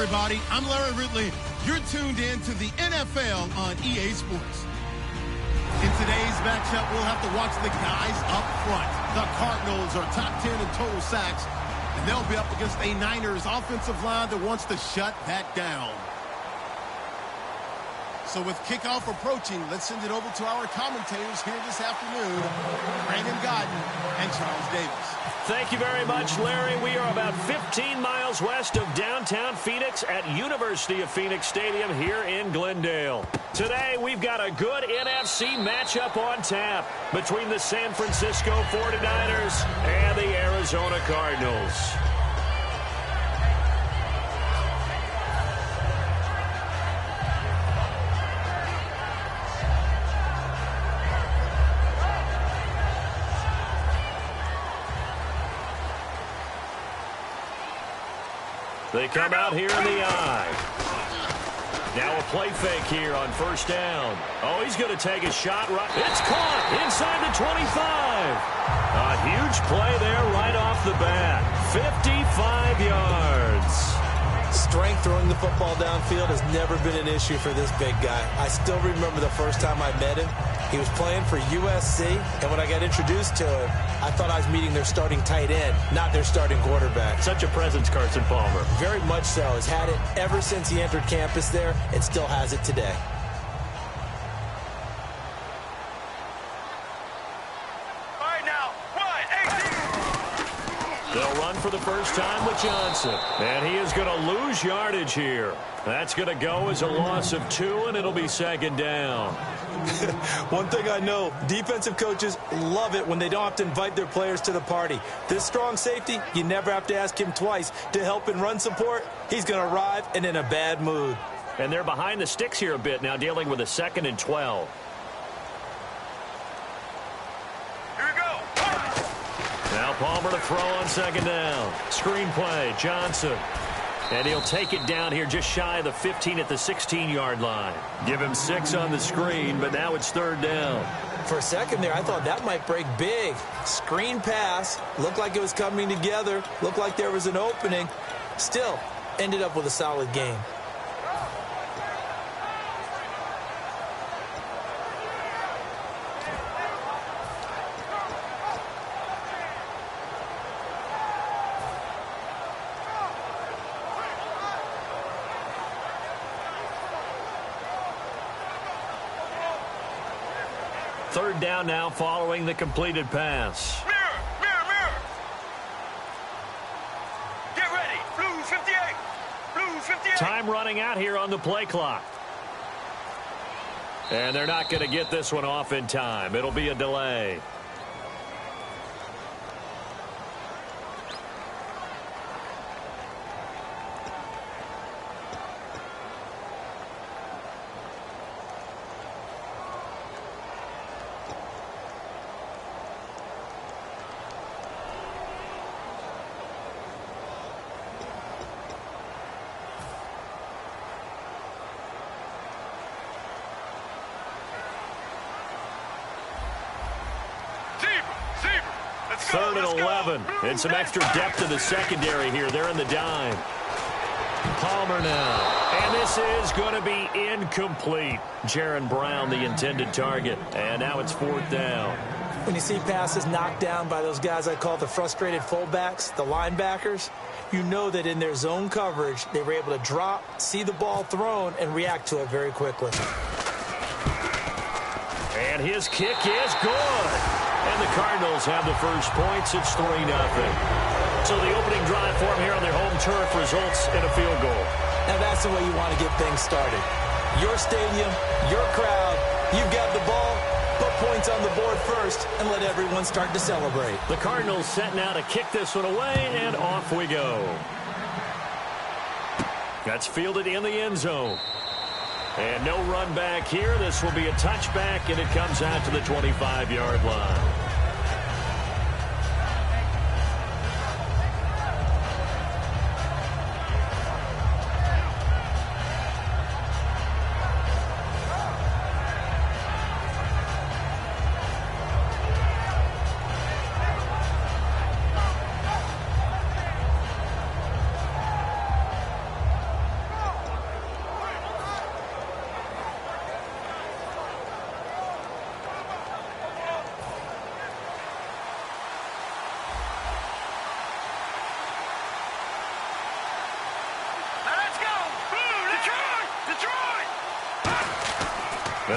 everybody. I'm Larry Ridley. You're tuned in to the NFL on EA Sports. In today's matchup, we'll have to watch the guys up front. The Cardinals are top 10 in total sacks, and they'll be up against a Niners offensive line that wants to shut that down. So with kickoff approaching, let's send it over to our commentators here this afternoon, Brandon Godden and Charles Davis. Thank you very much, Larry. We are about 15 miles west of downtown Phoenix at University of Phoenix Stadium here in Glendale. Today, we've got a good NFC matchup on tap between the San Francisco 49ers and the Arizona Cardinals. They come out here in the eye. Now a play fake here on first down. Oh, he's going to take a shot. It's caught inside the 25. A huge play there right off the bat. 55 yards. Strength throwing the football downfield has never been an issue for this big guy. I still remember the first time I met him. He was playing for USC, and when I got introduced to him, I thought I was meeting their starting tight end, not their starting quarterback. Such a presence, Carson Palmer. Very much so. Has had it ever since he entered campus there and still has it today. All right, now, they'll run for the first time with Johnson. And he is going to lose yardage here. That's going to go as a loss of 2, and it'll be second down. One thing I know, defensive coaches love it when they don't have to invite their players to the party. This strong safety, you never have to ask him twice to help in run support. He's going to arrive and in a bad mood. And they're behind the sticks here a bit now, dealing with a 2nd and 12. here we go. Now Palmer to throw on second down. Screen play, Johnson. And he'll take it down here just shy of the 15 at the 16-yard line. Give him 6 on the screen, but now it's third down. For a second there, I thought that might break big. Screen pass. Looked like it was coming together. Looked like there was an opening. Still, ended up with a solid game. Third down now following the completed pass. Mirror, mirror, mirror. Get ready. Blue 58. Blue 58. Time running out here on the play clock. And they're not going to get this one off in time. It'll be a delay. Third and 11. And some extra depth to the secondary here. They're in the dime. Palmer now. And this is going to be incomplete. Jaron Brown, the intended target. And now it's 4th down. When you see passes knocked down by those guys I call the frustrated fullbacks, the linebackers, you know that in their zone coverage, they were able to drop, see the ball thrown, and react to it very quickly. And his kick is good. And the Cardinals have the first points. It's 3-0. So the opening drive for them here on their home turf results in a field goal. Now that's the way you want to get things started. Your stadium, your crowd, you've got the ball, put points on the board first, and let everyone start to celebrate. The Cardinals set now to kick this one away, and off we go. That's fielded in the end zone. And no run back here. This will be a touchback, and it comes out to the 25-yard line.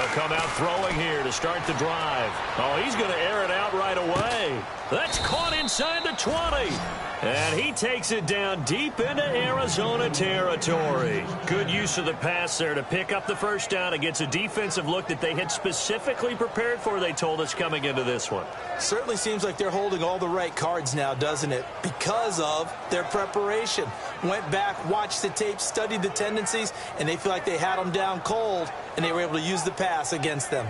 come out throwing here to start the drive. Oh, he's going to air it out right away. That's caught inside the 20. And he takes it down deep into Arizona territory. Good use of the pass there to pick up the first down against a defensive look that they had specifically prepared for, they told us, coming into this one. Certainly seems like they're holding all the right cards now, doesn't it? Because of their preparation. Went back, watched the tape, studied the tendencies, and they feel like they had them down cold, and they were able to use the pass against them.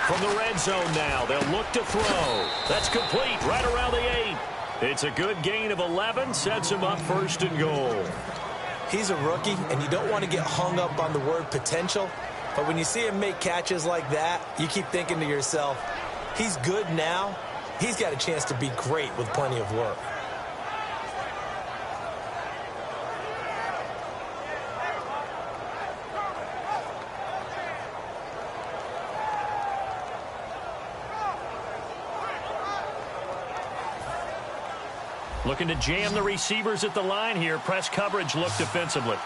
From the red zone now, they'll look to throw. That's complete right around the 8. It's a good gain of 11, sets him up first and goal. He's a rookie, and you don't want to get hung up on the word potential, but when you see him make catches like that, you keep thinking to yourself, he's good now. He's got a chance to be great with plenty of work. Looking to jam the receivers at the line here. Press coverage look defensively.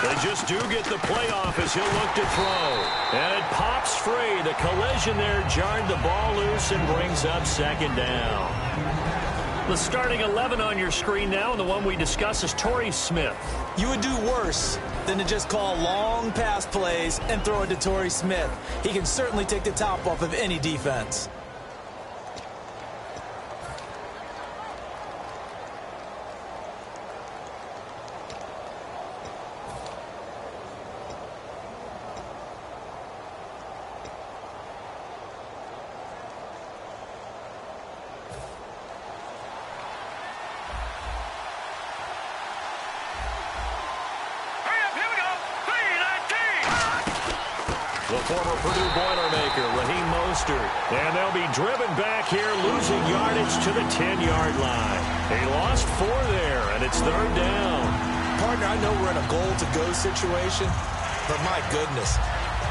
They just do get the play off as he'll look to throw. And it pops free. The collision there jarred the ball loose and brings up second down. The starting 11 on your screen now, and the one we discuss is Torrey Smith. You would do worse than to just call long pass plays and throw it to Torrey Smith. He can certainly take the top off of any defense. The former Purdue Boilermaker, Raheem Mostert. And they'll be driven back here, losing yardage to the 10-yard line. They lost 4 there, and it's third down. Partner, I know we're in a goal-to-go situation, but my goodness,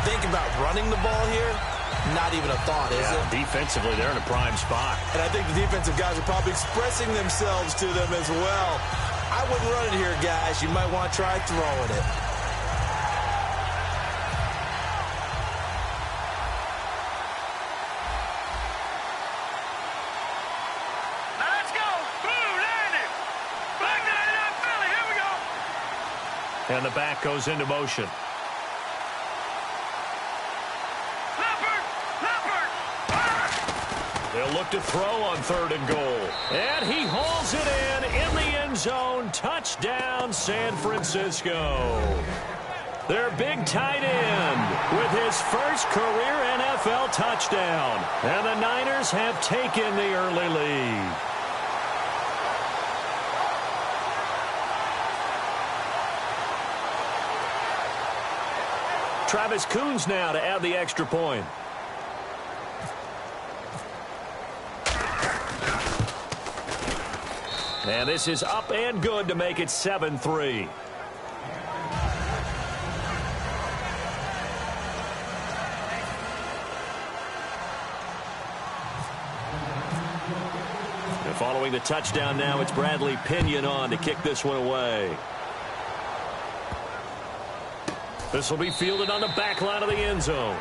think about running the ball here. Not even a thought, is it? Defensively, they're in a prime spot. And I think the defensive guys are probably expressing themselves to them as well. I wouldn't run it here, guys. You might want to try throwing it. And the back goes into motion. They'll look to throw on third and goal. And he hauls it in the end zone. Touchdown, San Francisco. Their big tight end with his first career NFL touchdown. And the Niners have taken the early lead. Travis Coons now to add the extra point. And this is up and good to make it 7-3. And following the touchdown now, it's Bradley Pinion on to kick this one away. This will be fielded on the back line of the end zone.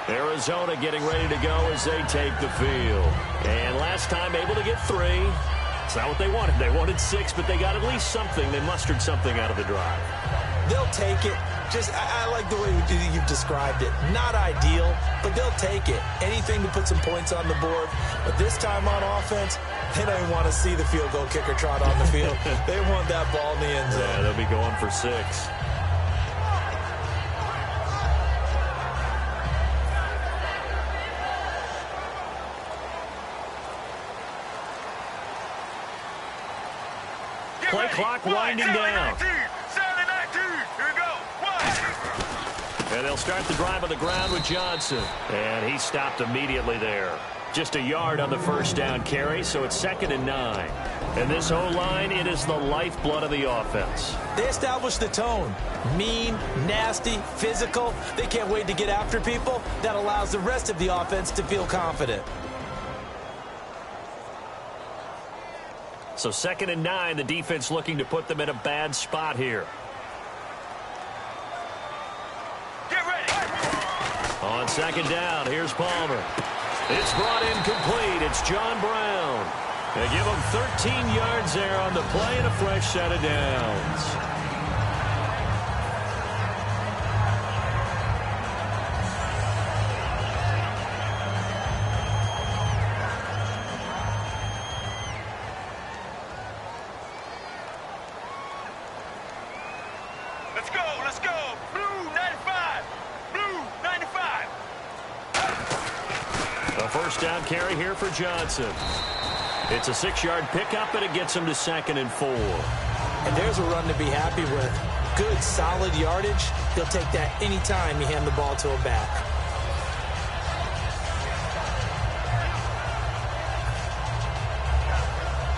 Arizona getting ready to go as they take the field. And last time able to get 3. It's not what they wanted. They wanted 6, but they got at least something. They mustered something out of the drive. They'll take it. I like the way you've described it. Not ideal, but they'll take it. Anything to put some points on the board. But this time on offense, they don't even want to see the field goal kicker trot on the field. They want that ball in the end zone. Yeah, they'll be going for 6. Play clock winding down. And they'll start the drive on the ground with Johnson. And he stopped immediately there. Just a yard on the first down carry, so it's 2nd and 9. And this O-line, it is the lifeblood of the offense. They established the tone. Mean, nasty, physical. They can't wait to get after people. That allows the rest of the offense to feel confident. So 2nd and 9, the defense looking to put them in a bad spot here. Get ready. On 2nd down, here's Palmer. It's brought in complete. It's John Brown. They give him 13 yards there on the play and a fresh set of downs. Let's go. Let's go. Blue 95. Blue 95. A first down carry here for Johnson. It's a 6-yard pickup, and it gets him to 2nd and 4. And there's a run to be happy with. Good, solid yardage. He'll take that anytime you hand the ball to a back.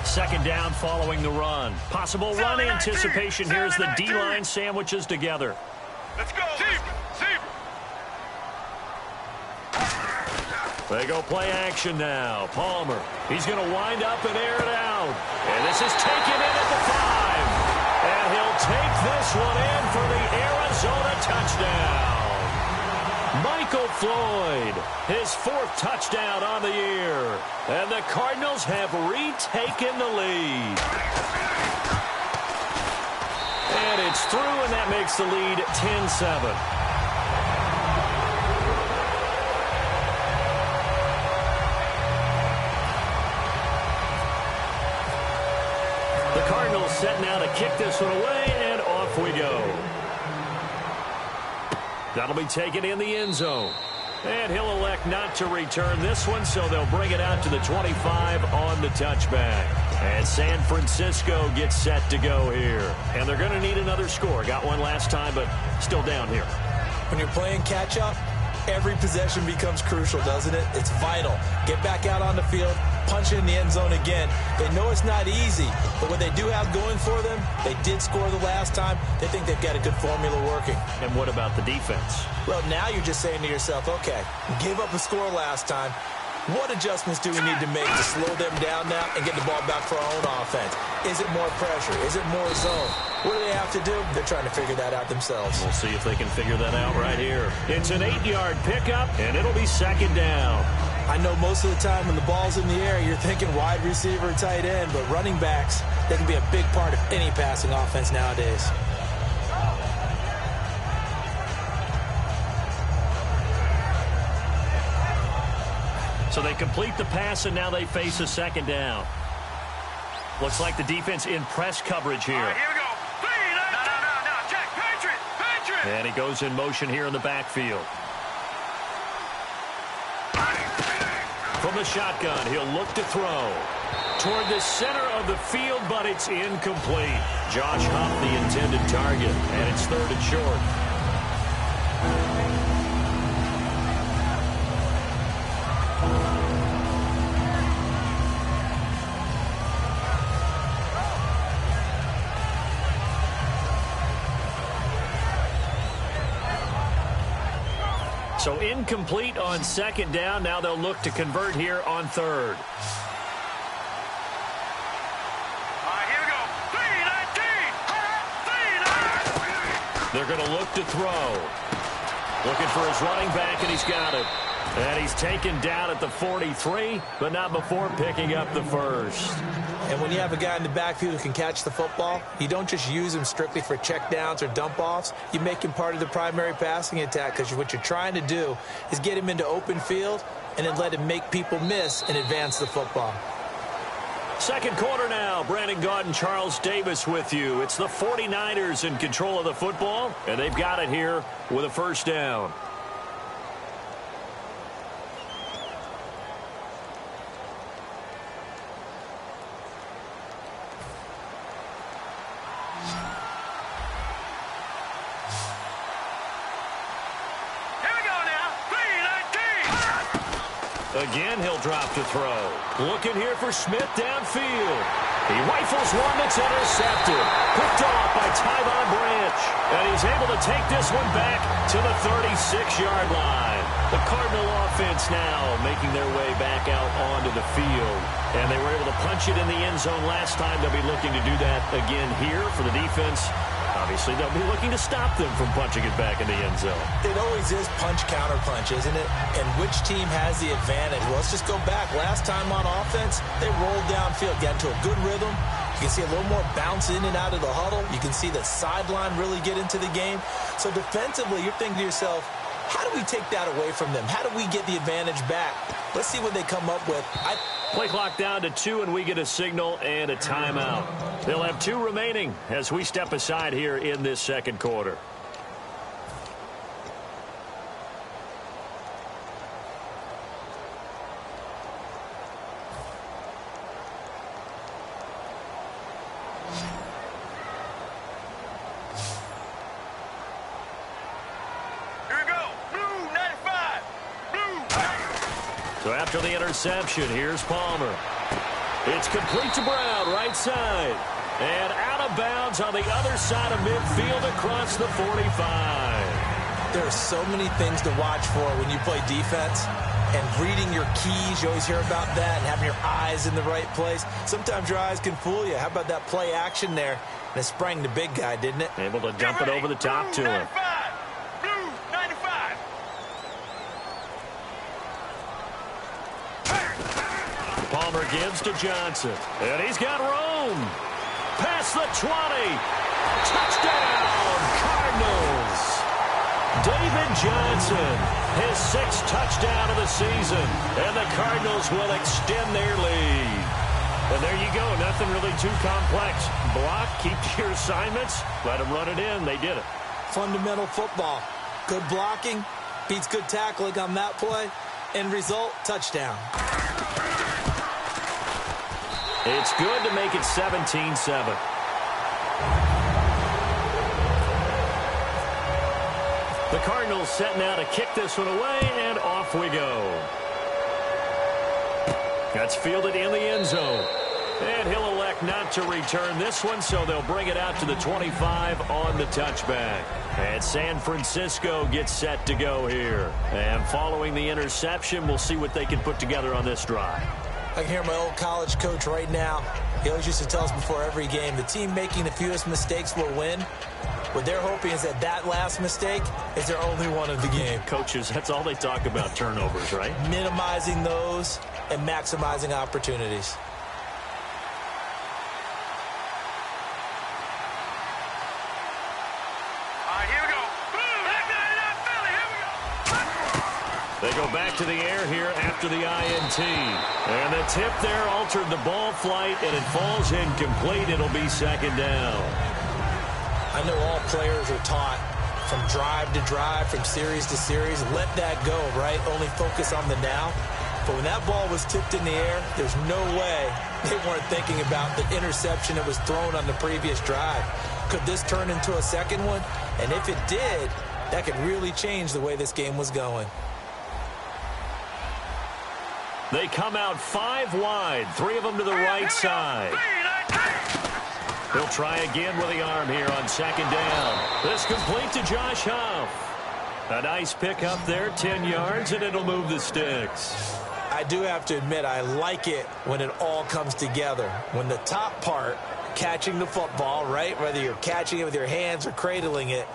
Second down following the run. Possible run anticipation here as the D-line sandwiches together. Let's go. They go play action now. Palmer. He's going to wind up and air it out. And this is taken in at the 5. And he'll take this one in for the Arizona touchdown. Michael Floyd, his 4th touchdown on the year. And the Cardinals have retaken the lead. And it's through, and that makes the lead 10-7. The Cardinals set now to kick this one away, and off we go. That'll be taken in the end zone. And he'll elect not to return this one, so they'll bring it out to the 25 on the touchback. And San Francisco gets set to go here. And they're going to need another score. Got one last time, but still down here. When you're playing catch-up, every possession becomes crucial, doesn't it? It's vital. Get back out on the field, punch it in the end zone again. They know it's not easy, but what they do have going for them, they did score the last time. They think they've got a good formula working. And what about the defense? Well, now you're just saying to yourself, okay, gave up a score last time. What adjustments do we need to make to slow them down now and get the ball back for our own offense? Is it more pressure? Is it more zone? What do they have to do? They're trying to figure that out themselves. We'll see if they can figure that out right here. It's an 8-yard pickup, and it'll be 2nd down. I know most of the time when the ball's in the air, you're thinking wide receiver, tight end, but running backs, they can be a big part of any passing offense nowadays. So they complete the pass, and now they face a 2nd down. Looks like the defense in press coverage here. All right, here we go. No. Check. Patriot. And he goes in motion here in the backfield. From the shotgun, he'll look to throw. Toward the center of the field, but it's incomplete. Josh Huff, the intended target, and it's 3rd and short. So incomplete on 2nd down. Now they'll look to convert here on 3rd. All right, here we go. 3-19. They're going to look to throw. Looking for his running back, and he's got it. And he's taken down at the 43, but not before picking up the 1st. And when you have a guy in the backfield who can catch the football, you don't just use him strictly for checkdowns or dump-offs. You make him part of the primary passing attack, because what you're trying to do is get him into open field and then let him make people miss and advance the football. 2nd quarter now. Brandon Gaudin, Charles Davis with you. It's the 49ers in control of the football, and they've got it here with a 1st down. Again, he'll drop to throw. Looking here for Smith downfield. He rifles one that's intercepted. Picked off by Tyvon Branch. And he's able to take this one back to the 36-yard line. The Cardinal offense now making their way back out onto the field. And they were able to punch it in the end zone last time. They'll be looking to do that again here for the defense. Obviously, they'll be looking to stop them from punching it back in the end zone. It always is punch-counter-punch, isn't it? And which team has the advantage? Well, let's just go back. Last time on offense, they rolled downfield, got into a good rhythm. You can see a little more bounce in and out of the huddle. You can see the sideline really get into the game. So defensively, you're thinking to yourself, how do we take that away from them? How do we get the advantage back? Let's see what they come up with. Play clock down to 2, and we get a signal and a timeout. They'll have 2 remaining as we step aside here in this second quarter. So after the interception, here's Palmer. It's complete to Brown, right side. And out of bounds on the other side of midfield across the 45. There are so many things to watch for when you play defense. And reading your keys, you always hear about that, and having your eyes in the right place. Sometimes your eyes can fool you. How about that play action there? And it sprang the big guy, didn't it? Able to dump it over the top to him. Palmer gives to Johnson. And he's got room. Past the 20. Touchdown, Cardinals. David Johnson, his 6th touchdown of the season. And the Cardinals will extend their lead. And there you go. Nothing really too complex. Block, keep to your assignments. Let them run it in. They did it. Fundamental football. Good blocking. Beats good tackling on that play. End result, touchdown. It's good to make it 17-7. The Cardinals setting out to kick this one away, and off we go. That's fielded in the end zone. And he'll elect not to return this one, so they'll bring it out to the 25 on the touchback. And San Francisco gets set to go here. And following the interception, we'll see what they can put together on this drive. I can hear my old college coach right now. He always used to tell us before every game, the team making the fewest mistakes will win. What they're hoping is that last mistake is their only one of the game. Coaches, that's all they talk about, turnovers, right? Minimizing those and maximizing opportunities. They go back to the air here after the INT. And the tip there altered the ball flight, and it falls incomplete. It'll be second down. I know all players are taught from drive to drive, from series to series, let that go, right? Only focus on the now. But when that ball was tipped in the air, there's no way they weren't thinking about the interception that was thrown on the previous drive. Could this turn into a second one? And if it did, that could really change the way this game was going. They come out 5 wide, 3 of them to the right side. He'll try again with the arm here on second down. This complete to Josh Huff. A nice pickup there, 10 yards, and it'll move the sticks. I do have to admit, I like it when it all comes together. When the top part, catching the football, right, whether you're catching it with your hands or cradling it,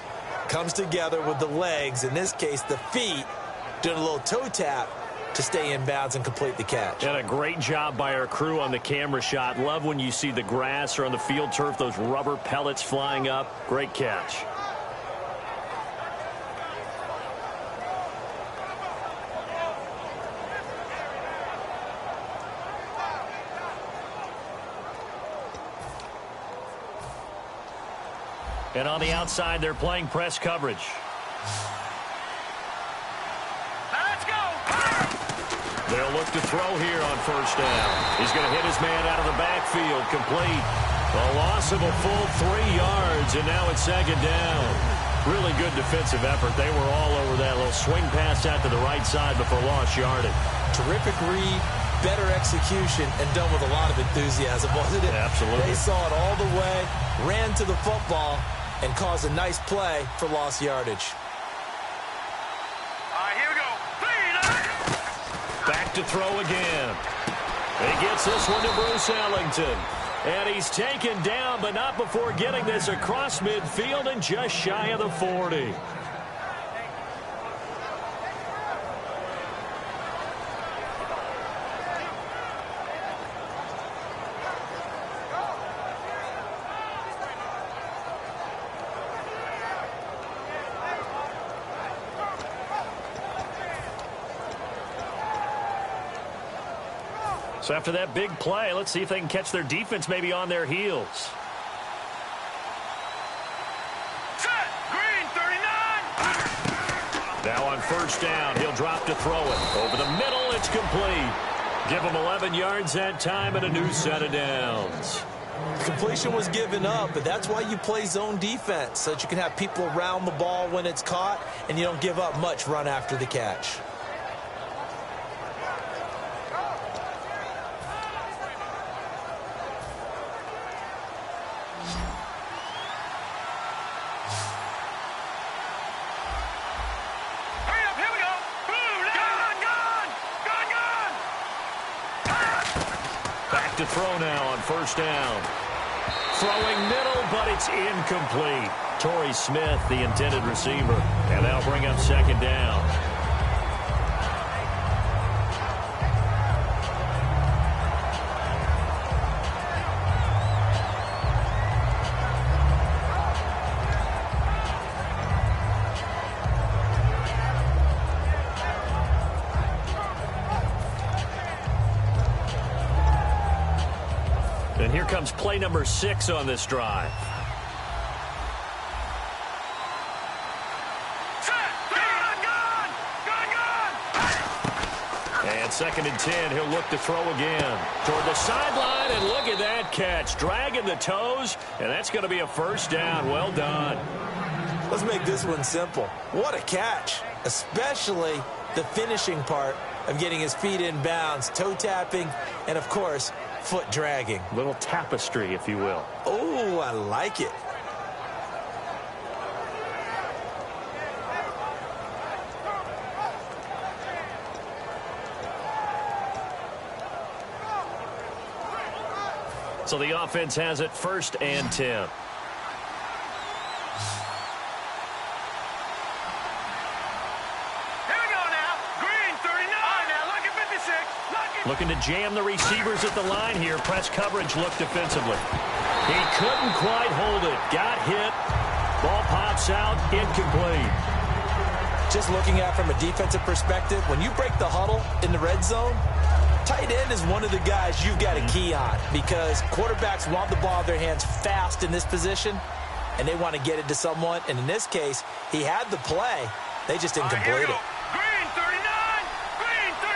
comes together with the legs, in this case the feet, doing a little toe tap to stay in bounds and complete the catch. And a great job by our crew on the camera shot. Love when you see the grass or on the field turf, those rubber pellets flying up. Great catch. And on the outside, they're playing press coverage. They'll look to throw here on first down. He's going to hit his man out of the backfield, complete. A loss of a full 3 yards, and now it's second down. Really good defensive effort. They were all over that little swing pass out to the right side before lost yardage. Terrific read, better execution, and done with a lot of enthusiasm, wasn't it? Absolutely. They saw it all the way, ran to the football, and caused a nice play for lost yardage. All right, here we go. Back to throw again. He gets this one to Bruce Ellington. And he's taken down, but not before getting this across midfield and just shy of the 40. So after that big play, let's see if they can catch their defense maybe on their heels. Set. Green, 39. Now on first down, he'll drop to throw it. Over the middle, it's complete. Give him 11 yards that time and a new set of downs. Completion was given up, but that's why you play zone defense, so that you can have people around the ball when it's caught, and you don't give up much run after the catch. To throw now on first down. Throwing middle, but it's incomplete. Torrey Smith, the intended receiver. And that'll bring up second down. And here comes play number 6 on this drive. And second and 10, he'll look to throw again. Toward the sideline, and look at that catch. Dragging the toes, and that's going to be a first down. Well done. Let's make this one simple. What a catch, especially the finishing part of getting his feet in bounds, toe tapping, and, of course, foot dragging. Little tapestry, if you will. Oh, I like it. So the offense has it first and 10. Looking to jam the receivers at the line here. Press coverage look defensively. He couldn't quite hold it. Got hit. Ball pops out. Incomplete. Just looking at it from a defensive perspective, when you break the huddle in the red zone, tight end is one of the guys you've got a key on because quarterbacks want the ball in their hands fast in this position, and they want to get it to someone. And in this case, he had the play. They just didn't complete it. Green, 39. Green, 39.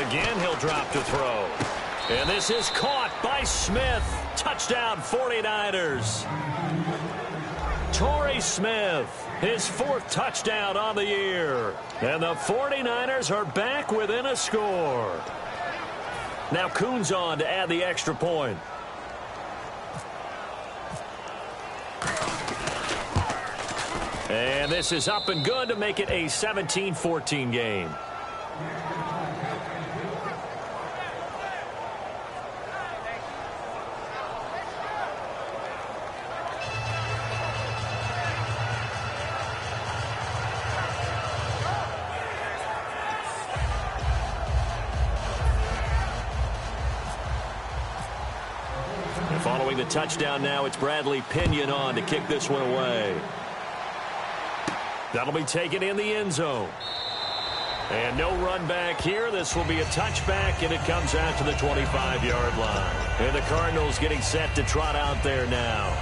Again, he'll drop to throw. And this is caught by Smith. Touchdown, 49ers. Torrey Smith, his 4th touchdown on the year. And the 49ers are back within a score. Now Coons on to add the extra point. And this is up and good to make it a 17-14 game. Following the touchdown now, it's Bradley Pinion on to kick this one away. That'll be taken in the end zone. And no run back here. This will be a touchback, and it comes out to the 25-yard line. And the Cardinals getting set to trot out there now.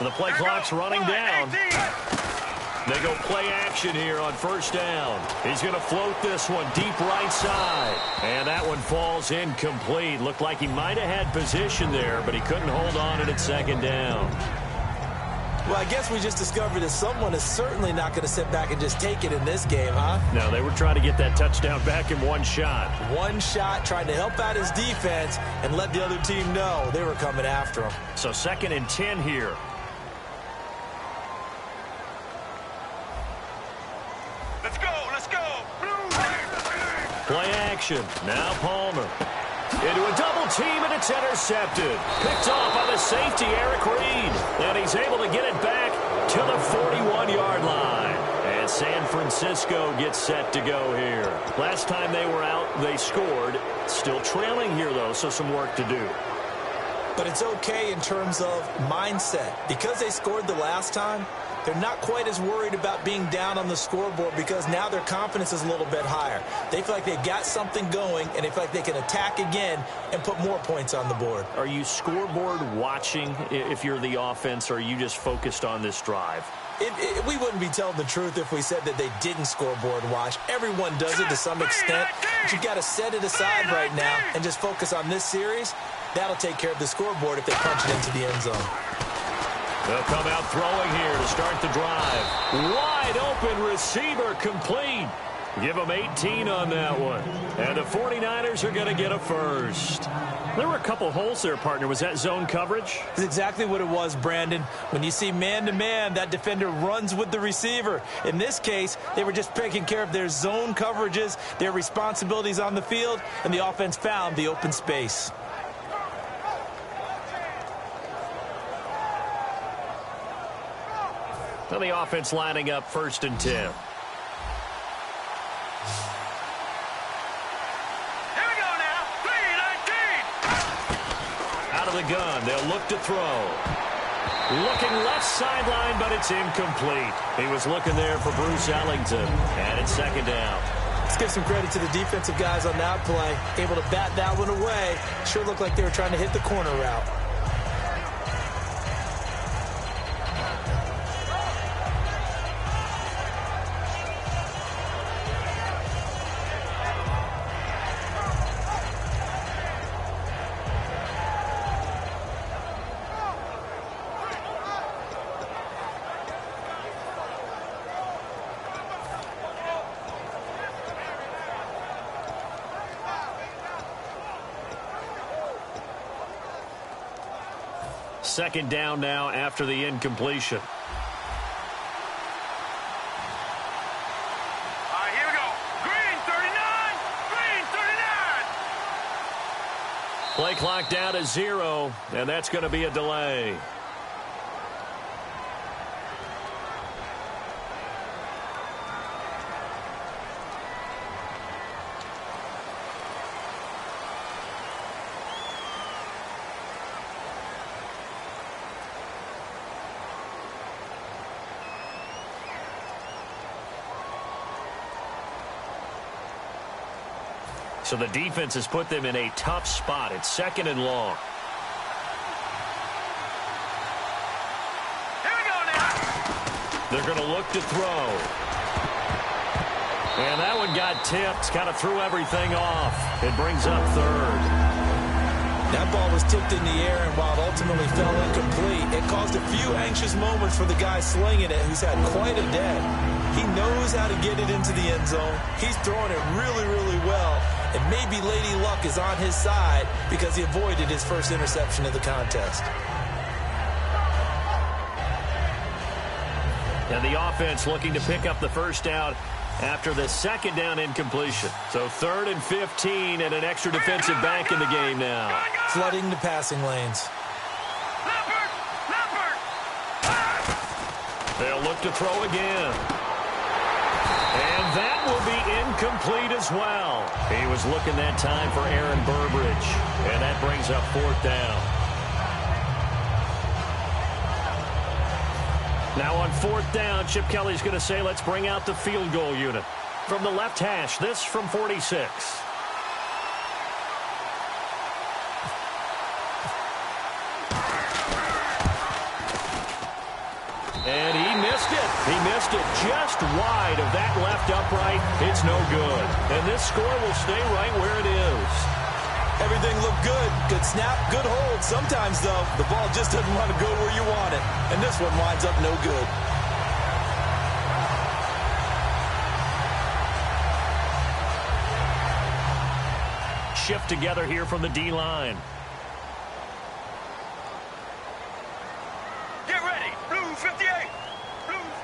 The play clock's running down. They go play action here on first down. He's going to float this one deep right side. And that one falls incomplete. Looked like he might have had position there, but he couldn't hold on to it at second down. Well, I guess we just discovered that someone is certainly not going to sit back and just take it in this game, huh? No, they were trying to get that touchdown back in one shot. One shot, trying to help out his defense and let the other team know they were coming after him. So 2nd and 10 here. Let's go, let's go. Play action. Now Palmer. Into a double team, and it's intercepted. Picked off by the safety, Eric Reed. And he's able to get it back to the 41-yard line. And San Francisco gets set to go here. Last time they were out, they scored. Still trailing here, though, so some work to do. But it's okay in terms of mindset. Because they scored the last time, they're not quite as worried about being down on the scoreboard because now their confidence is a little bit higher. They feel like they've got something going, and they feel like they can attack again and put more points on the board. Are you scoreboard watching if you're the offense, or are you just focused on this drive? We wouldn't be telling the truth if we said that they didn't scoreboard watch. Everyone does it to some extent. But you've got to set it aside right now and just focus on this series. That'll take care of the scoreboard if they punch it into the end zone. They'll come out throwing here to start the drive. Wide open receiver complete. Give them 18 on that one. And the 49ers are going to get a first. There were a couple holes there, partner. Was that zone coverage? That's exactly what it was, Brandon. When you see man-to-man, that defender runs with the receiver. In this case, they were just taking care of their zone coverages, their responsibilities on the field, and the offense found the open space. So the offense lining up 1st and 10. Here we go now. 3-19. Out of the gun, they'll look to throw. Looking left sideline, but it's incomplete. He was looking there for Bruce Ellington. And it's 2nd down. Let's give some credit to the defensive guys on that play. Able to bat that one away. Sure looked like they were trying to hit the corner route. Second down now after the incompletion. All right, here we go. Green 39. Green 39. Play clock down to 0, and that's going to be a delay. So the defense has put them in a tough spot. It's 2nd and long. Here we go now. They're going to look to throw. And that one got tipped, kind of threw everything off. It brings up 3rd. That ball was tipped in the air, and while it ultimately fell incomplete, it caused a few anxious moments for the guy slinging it, who's had quite a day. He knows how to get it into the end zone. He's throwing it really, really well. And maybe Lady Luck is on his side because he avoided his first interception of the contest. And the offense looking to pick up the first down after the 2nd down incompletion. So 3rd and 15 and an extra defensive back in the game now. Flooding the passing lanes. They'll look to throw again. And that will be incomplete as well. He was looking that time for Aaron Burbridge. And that brings up 4th down. Now on 4th down, Chip Kelly's going to say, let's bring out the field goal unit. From the left hash, this from 46. He missed it just wide of that left upright. It's no good. And this score will stay right where it is. Everything looked good. Good snap, good hold. Sometimes, though, the ball just doesn't want to go where you want it. And this one winds up no good. Shift together here from the D-line. Get ready. Blue 58. Blues.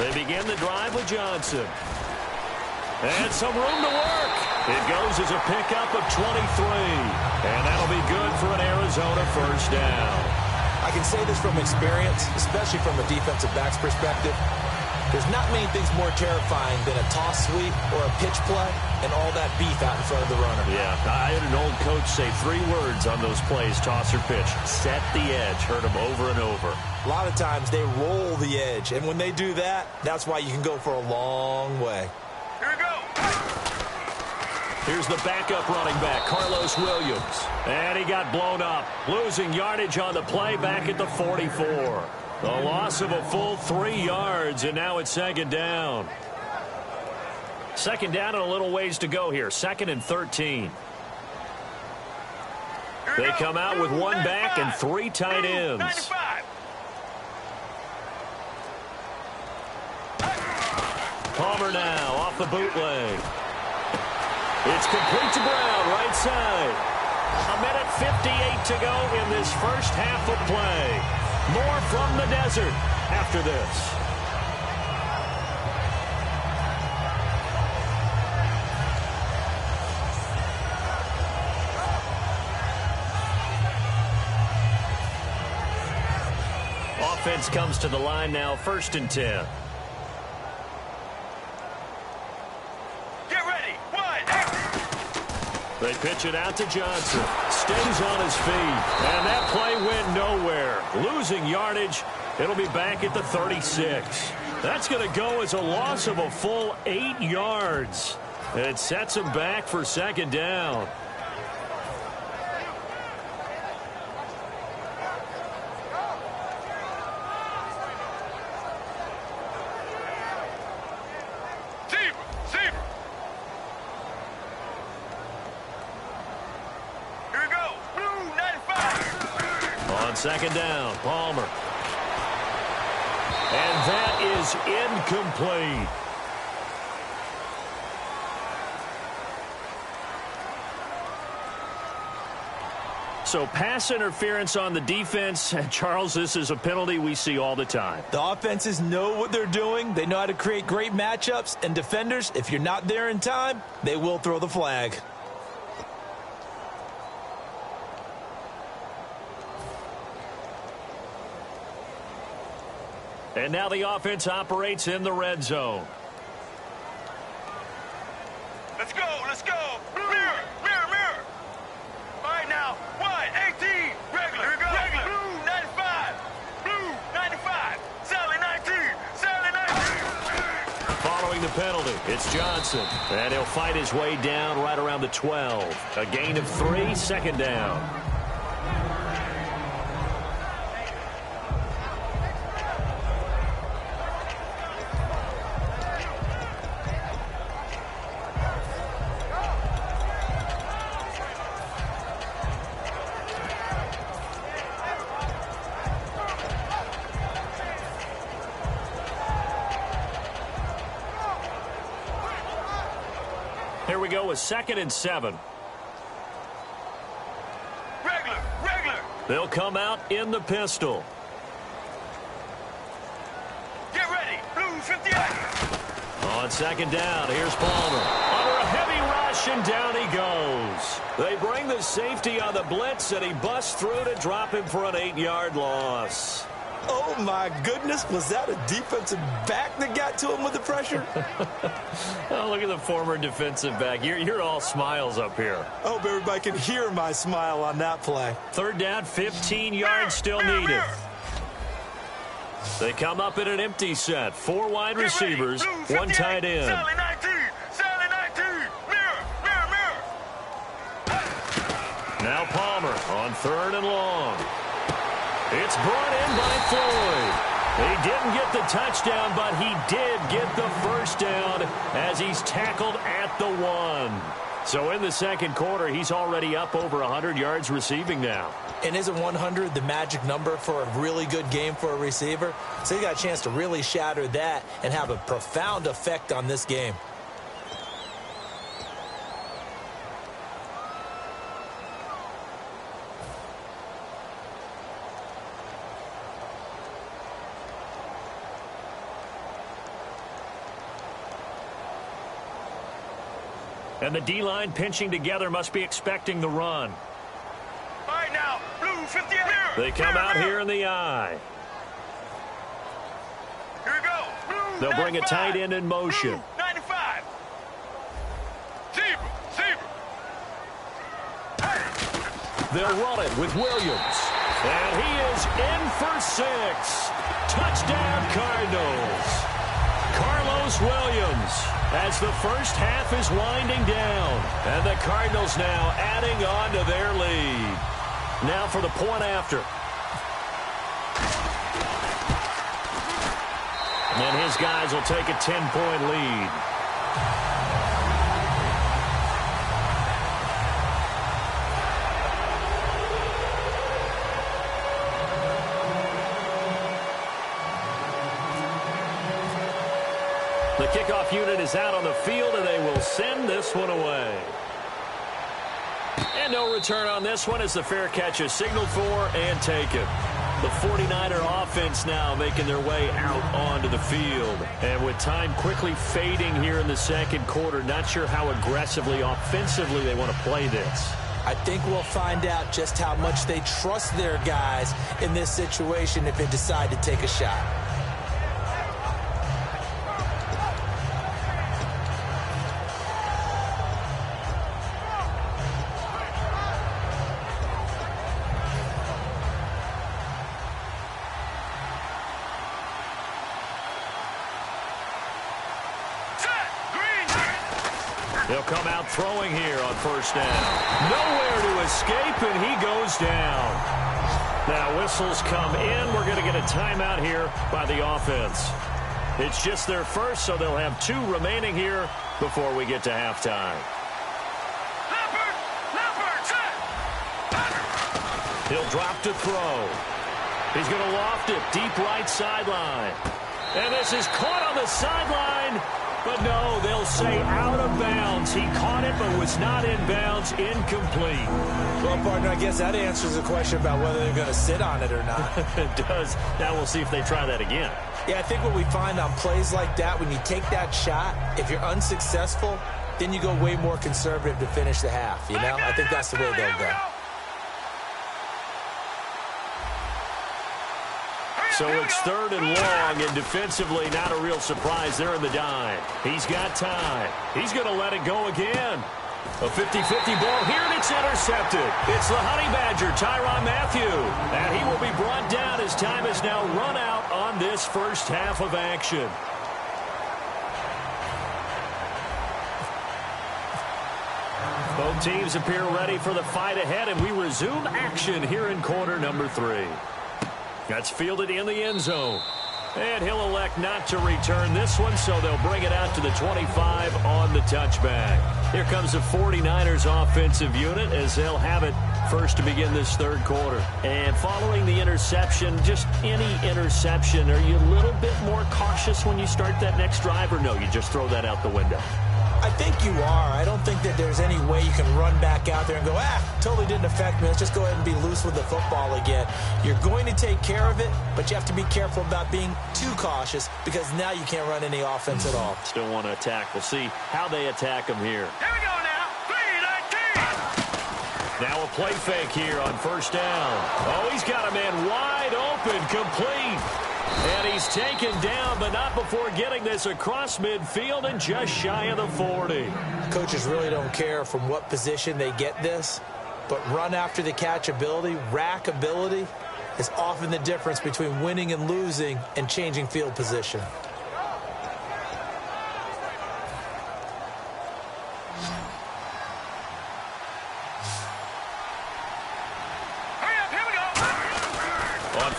They begin the drive with Johnson. And some room to work. It goes as a pickup of 23. And that'll be good for an Arizona first down. I can say this from experience, especially from a defensive back's perspective. There's not many things more terrifying than a toss sweep or a pitch play and all that beef out in front of the runner. Yeah, I had an old coach say 3 words on those plays, toss or pitch. Set the edge. Heard him over and over. A lot of times they roll the edge, and when they do that, that's why you can go for a long way. Here we go. Here's the backup running back, Carlos Williams. And he got blown up, losing yardage on the play back at the 44. A loss of a full 3 yards, and now it's second down. Second down and a little ways to go here. 2nd and 13. They come out with 1 back and 3 tight ends. 95. Palmer now off the bootleg. It's complete to Brown, right side. 1:58 to go in this first half of play. More from the desert after this. Offense comes to the line now, 1st and 10. Get ready. 1. They pitch it out to Johnson. Stays on his feet. And that play went nowhere. Losing yardage. It'll be back at the 36. That's going to go as a loss of a full 8 yards. And it sets him back for second down. Second down, Palmer. And that is incomplete. So pass interference on the defense. Charles, this is a penalty we see all the time. The offenses know what they're doing. They know how to create great matchups. And defenders, if you're not there in time, they will throw the flag. And now the offense operates in the red zone. Let's go, let's go. Mirror, mirror, mirror. All right, now, 1-18, regular, here we go. Regular. Blue 95, blue 95, Sally 19, Sally 19. Following the penalty, it's Johnson. And he'll fight his way down right around the 12. A gain of 3, second down. Here we go with 2nd and 7. Regular, regular. They'll come out in the pistol. Get ready, blue 58. On second down, here's Palmer. Under a heavy rush, and down he goes. They bring the safety on the blitz, and he busts through to drop him for an 8-yard loss. Oh, my goodness. Was that a defensive back that got to him with the pressure? Oh, look at the former defensive back. You're all smiles up here. I hope everybody can hear my smile on that play. 3rd down, 15 yards still needed. They come up in an empty set. 4 wide receivers, 1 tight end. Sally 19, Sally 19, mirror, mirror, mirror. Now Palmer on 3rd and long. It's brought in by Floyd. He didn't get the touchdown, but he did get the first down as he's tackled at the 1. So in the second quarter, he's already up over 100 yards receiving now. And isn't 100 the magic number for a really good game for a receiver? So he got a chance to really shatter that and have a profound effect on this game. And the D-line pinching together must be expecting the run. All right, now, blue 58. They come out here in the eye. Here we go. Blue They'll bring a 95. tight end in motion. Blue 95. Zebra. They'll run it with Williams. And he is in for 6. Touchdown, Cardinals. Carlos Williams as the first half is winding down. And the Cardinals now adding on to their lead. Now for the point after. And his guys will take a 10-point lead. The kickoff unit is out on the field, and they will send this one away. And no return on this one as the fair catch is signaled for and taken. The 49er offense now making their way out onto the field. And with time quickly fading here in the second quarter, not sure how aggressively, offensively they want to play this. I think we'll find out just how much they trust their guys in this situation if they decide to take a shot. They'll come out throwing here on first down. Nowhere to escape, and he goes down. Now whistles come in. We're going to get a timeout here by the offense. It's just their first, so they'll have 2 remaining here before we get to halftime. He'll drop to throw. He's going to loft it deep right sideline. And this is caught on the sideline. But no, they'll say out of bounds. He caught it but was not in bounds. Incomplete. Well, partner, I guess that answers the question about whether they're going to sit on it or not. It does. Now we'll see if they try that again. Yeah, I think what we find on plays like that, when you take that shot, if you're unsuccessful, then you go way more conservative to finish the half, you know? I think that's the way they'll go. So it's 3rd and long, and defensively not a real surprise there in the dime. He's got time. He's going to let it go again. A 50-50 ball here, and it's intercepted. It's the Honey Badger, Tyrann Mathieu. And he will be brought down as time is now run out on this first half of action. Both teams appear ready for the fight ahead, and we resume action here in quarter number 3. That's fielded in the end zone. And he'll elect not to return this one, so they'll bring it out to the 25 on the touchback. Here comes the 49ers offensive unit as they'll have it first to begin this third quarter. And following the interception, just any interception, are you a little bit more cautious when you start that next drive, or no, you just throw that out the window? I think you are. I don't think that there's any way you can run back out there and go, totally didn't affect me. Let's just go ahead and be loose with the football again. You're going to take care of it, but you have to be careful about being too cautious because now you can't run any offense at all. Still want to attack. We'll see how they attack them here. Here we go now. 3-19. Now a play fake here on first down. Oh, he's got a man wide open, complete. And he's taken down, but not before getting this across midfield and just shy of the 40. Coaches really don't care from what position they get this, but run after the catch ability, rack ability, is often the difference between winning and losing and changing field position.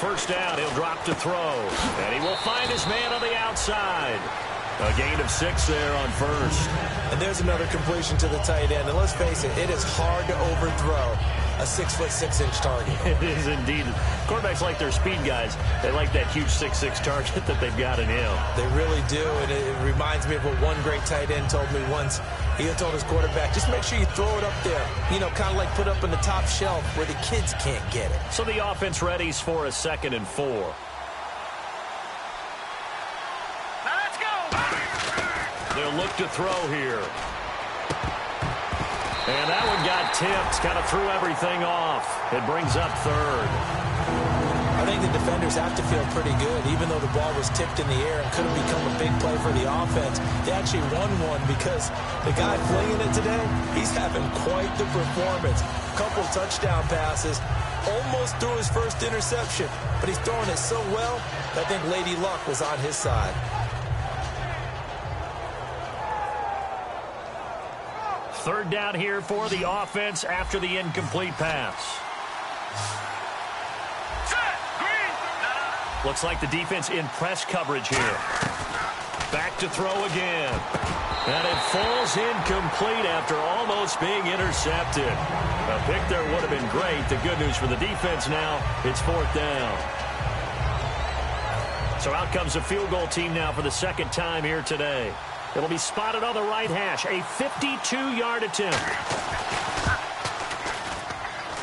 first down. He'll drop to throw. And he will find his man on the outside. A gain of 6 there on first. And there's another completion to the tight end. And let's face it, it is hard to overthrow a 6'6" target. It is indeed. Quarterbacks like their speed guys. They like that huge 6'6" target that they've got in him. They really do. And it reminds me of what one great tight end told me once. He told his quarterback, just make sure you throw it up there. You know, kind of like put up on the top shelf where the kids can't get it. So the offense readies for a 2nd and 4. They'll look to throw here. And that one got tipped. Kind of threw everything off. It brings up 3rd. I think the defenders have to feel pretty good. Even though the ball was tipped in the air and could have become a big play for the offense, they actually won one because the guy flinging it today, he's having quite the performance. Couple touchdown passes. Almost threw his first interception. But he's throwing it so well, I think Lady Luck was on his side. 3rd down here for the offense after the incomplete pass. Looks like the defense in press coverage here. Back to throw again. And it falls incomplete after almost being intercepted. A pick there would have been great. The good news for the defense now, it's 4th down. So out comes the field goal team now for the 2nd time here today. It'll be spotted on the right hash. A 52-yard attempt.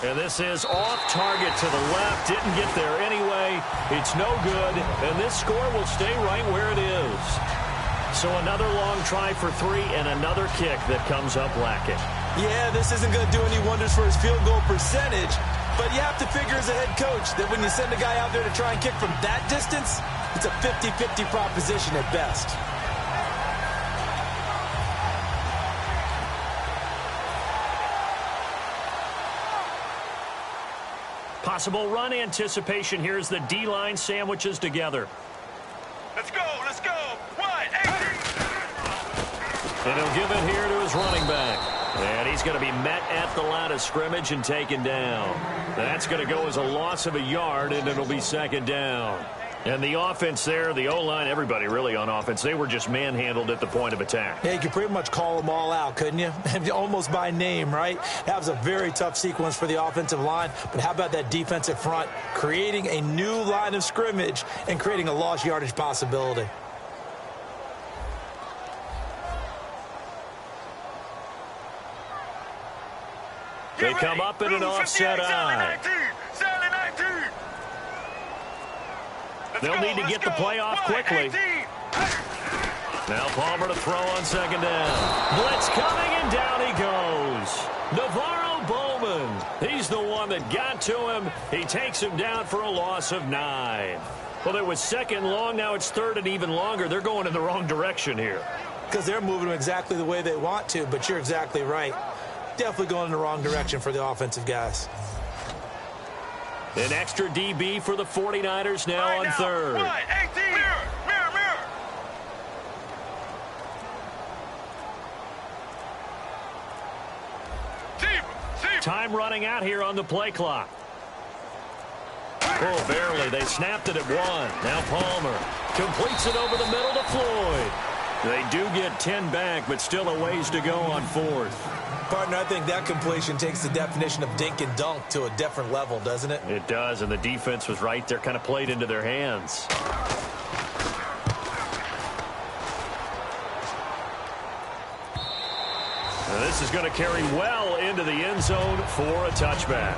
And this is off target to the left. Didn't get there anyway. It's no good. And this score will stay right where it is. So another long try for 3 and another kick that comes up lacking. Yeah, this isn't going to do any wonders for his field goal percentage. But you have to figure as a head coach that when you send a guy out there to try and kick from that distance, it's a 50-50 proposition at best. Possible run anticipation here as the D-line sandwiches together. Let's go, let's go. 1-18. And he'll give it here to his running back. And he's going to be met at the line of scrimmage and taken down. That's going to go as a loss of a yard, and it'll be 2nd down. And the offense there, the O-line, everybody really on offense, they were just manhandled at the point of attack. Yeah, you could pretty much call them all out, couldn't you? Almost by name, right? That was a very tough sequence for the offensive line. But how about that defensive front creating a new line of scrimmage and creating a lost yardage possibility? They come up in an offset eye. They'll need to get the play off quickly. Now Palmer to throw on 2nd down. Blitz coming, and down he goes. Navarro Bowman. He's the one that got to him. He takes him down for a loss of 9. Well, it was 2nd long. Now it's 3rd and even longer. They're going in the wrong direction here. Because they're moving them exactly the way they want to, but you're exactly right. Definitely going in the wrong direction for the offensive guys. An extra DB for the 49ers now on 3rd. 1-18. Mirror. Time running out here on the play clock. Oh, barely. They snapped it at 1. Now Palmer completes it over the middle to Floyd. They do get 10 back, but still a ways to go on 4th. Partner, I think that completion takes the definition of dink and dunk to a different level, doesn't it? It does, and the defense was right there, kind of played into their hands. Now this is going to carry well into the end zone for a touchback.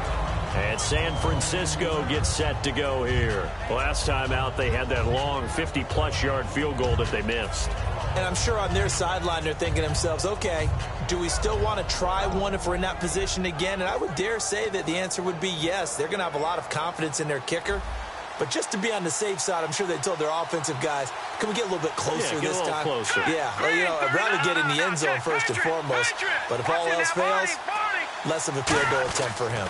And San Francisco gets set to go here. Last time out, they had that long 50-plus yard field goal that they missed. And I'm sure on their sideline, they're thinking to themselves, okay, do we still want to try one if we're in that position again? And I would dare say that the answer would be yes. They're going to have a lot of confidence in their kicker. But just to be on the safe side, I'm sure they told their offensive guys, can we get a little bit closer this time? Closer. Yeah, well, you know, I'd rather get in the end zone first and foremost. But if all else fails, less of a field goal attempt for him.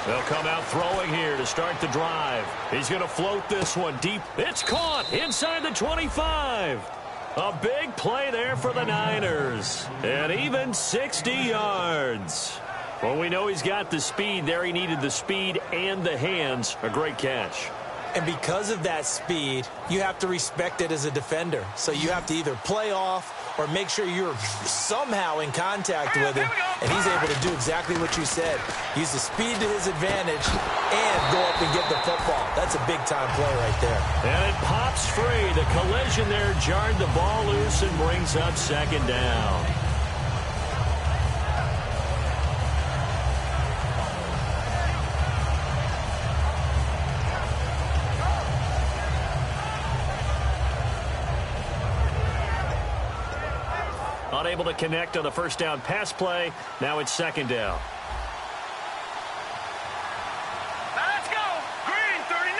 They'll come out throwing here to start the drive. He's going to float this one deep. It's caught inside the 25. A big play there for the Niners. And even 60 yards. Well, we know he's got the speed there. He needed the speed and the hands. A great catch. And because of that speed, you have to respect it as a defender. So you have to either play off or make sure you're somehow in contact with him. And he's able to do exactly what you said. Use the speed to his advantage and go up and get the football. That's a big-time play right there. And it pops free. The collision there jarred the ball loose and brings up second down. Unable to connect on the first down pass play. Now it's second down. Let's go. Green 39.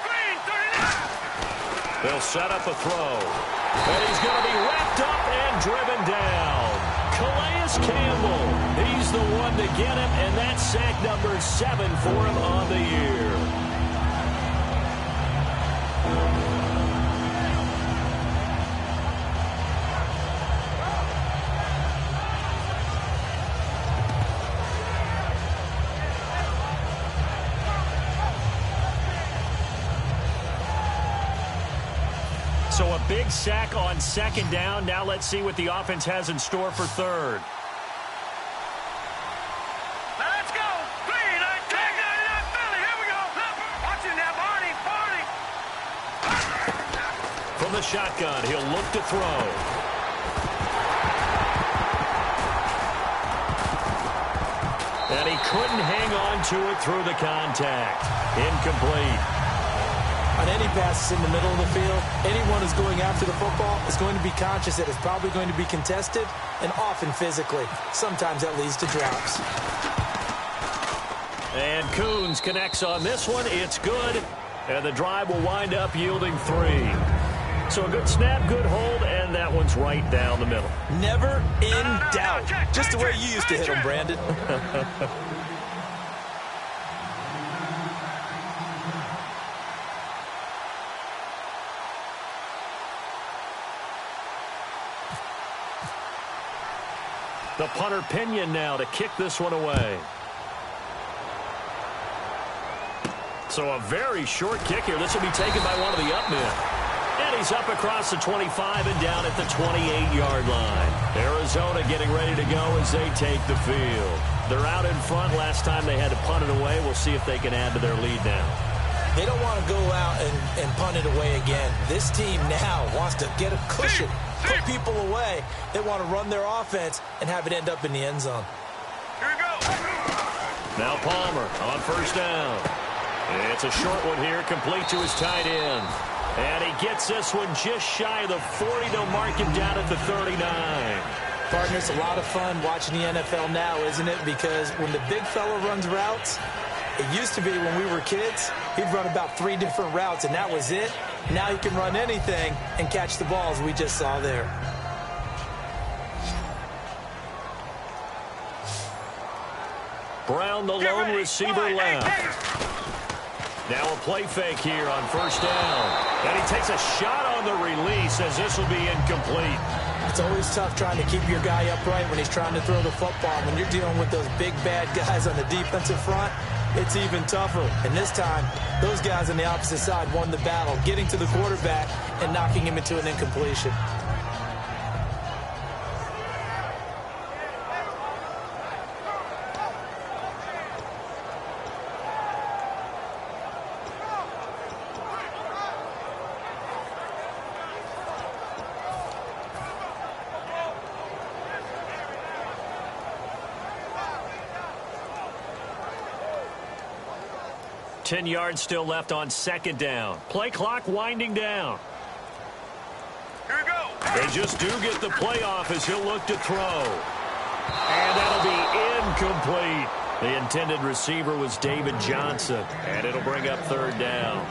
Green 39. They'll set up a throw. And he's going to be wrapped up and driven down. Calais Campbell. He's the one to get him, and that's sack number 7 for him on the year. So a big sack on second down. Now let's see what the offense has in store for third. Let's go. Green 99 Philly. Here we go. Watching that Barney. From the shotgun, he'll look to throw. And he couldn't hang on to it through the contact. Incomplete. On any passes in the middle of the field, anyone who's going after the football is going to be conscious that it's probably going to be contested and often physically. Sometimes that leads to drops. And Coons connects on this one. It's good. And the drive will wind up yielding 3. So a good snap, good hold, and that one's right down the middle. Never in doubt. Just the way you used to hit them, Brandon. The punter Pinion now to kick this one away. So a very short kick here. This will be taken by one of the up men. And he's up across the 25 and down at the 28-yard line. Arizona getting ready to go as they take the field. They're out in front. Last time they had to punt it away. We'll see if they can add to their lead now. They don't want to go out and punt it away again. This team now wants to get a cushion, put people away. They want to run their offense and have it end up in the end zone. Here we go. Now Palmer on first down. It's a short one here, complete to his tight end. And he gets this one just shy of the 40. They'll mark him down at the 39. Partner, it's a lot of fun watching the NFL now, isn't it? Because when the big fella runs routes, it used to be when we were kids, he'd run about 3 different routes, and that was it. Now he can run anything and catch the balls we just saw there. Brown, the lone receiver left. Now a play fake here on first down. And he takes a shot on the release as this will be incomplete. It's always tough trying to keep your guy upright when he's trying to throw the football. When you're dealing with those big, bad guys on the defensive front, it's even tougher. And this time, those guys on the opposite side won the battle, getting to the quarterback and knocking him into an incompletion. Ten yards still left on second down. Play clock winding down. Here we go. They just do get the play off as he'll look to throw. And that'll be incomplete. The intended receiver was David Johnson. And it'll bring up third down.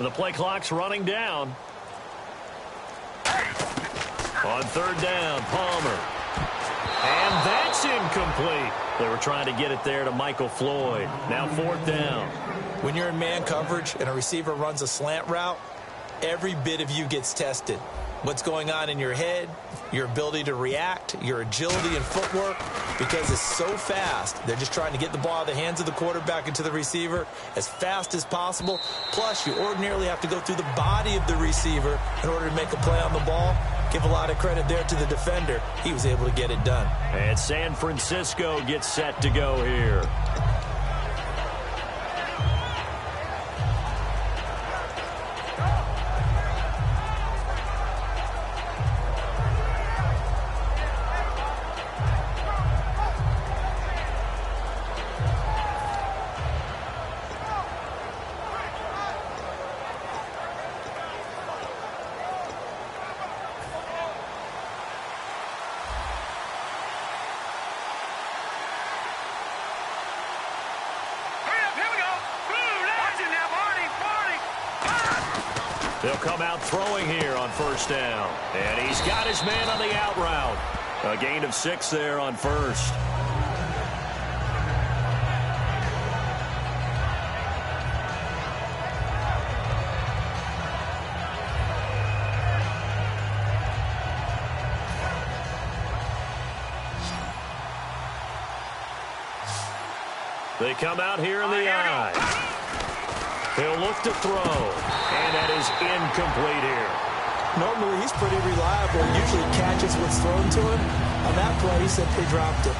The play clock's running down. On third down, Palmer. And that's incomplete. They were trying to get it there to Michael Floyd. Now fourth down. When you're in man coverage and a receiver runs a slant route, every bit of you gets tested. What's going on in your head, your ability to react, your agility and footwork, because it's so fast. They're just trying to get the ball out of the hands of the quarterback into the receiver as fast as possible. Plus, you ordinarily have to go through the body of the receiver in order to make a play on the ball. Give a lot of credit there to the defender. He was able to get it done. And San Francisco gets set to go here. They'll come out throwing here on first down. And he's got his man on the out route. A gain of 6 there on first. They come out here in the eye. He'll look to throw, and that is incomplete here. Normally, he's pretty reliable. Usually catches what's thrown to him. On that play, he simply dropped it.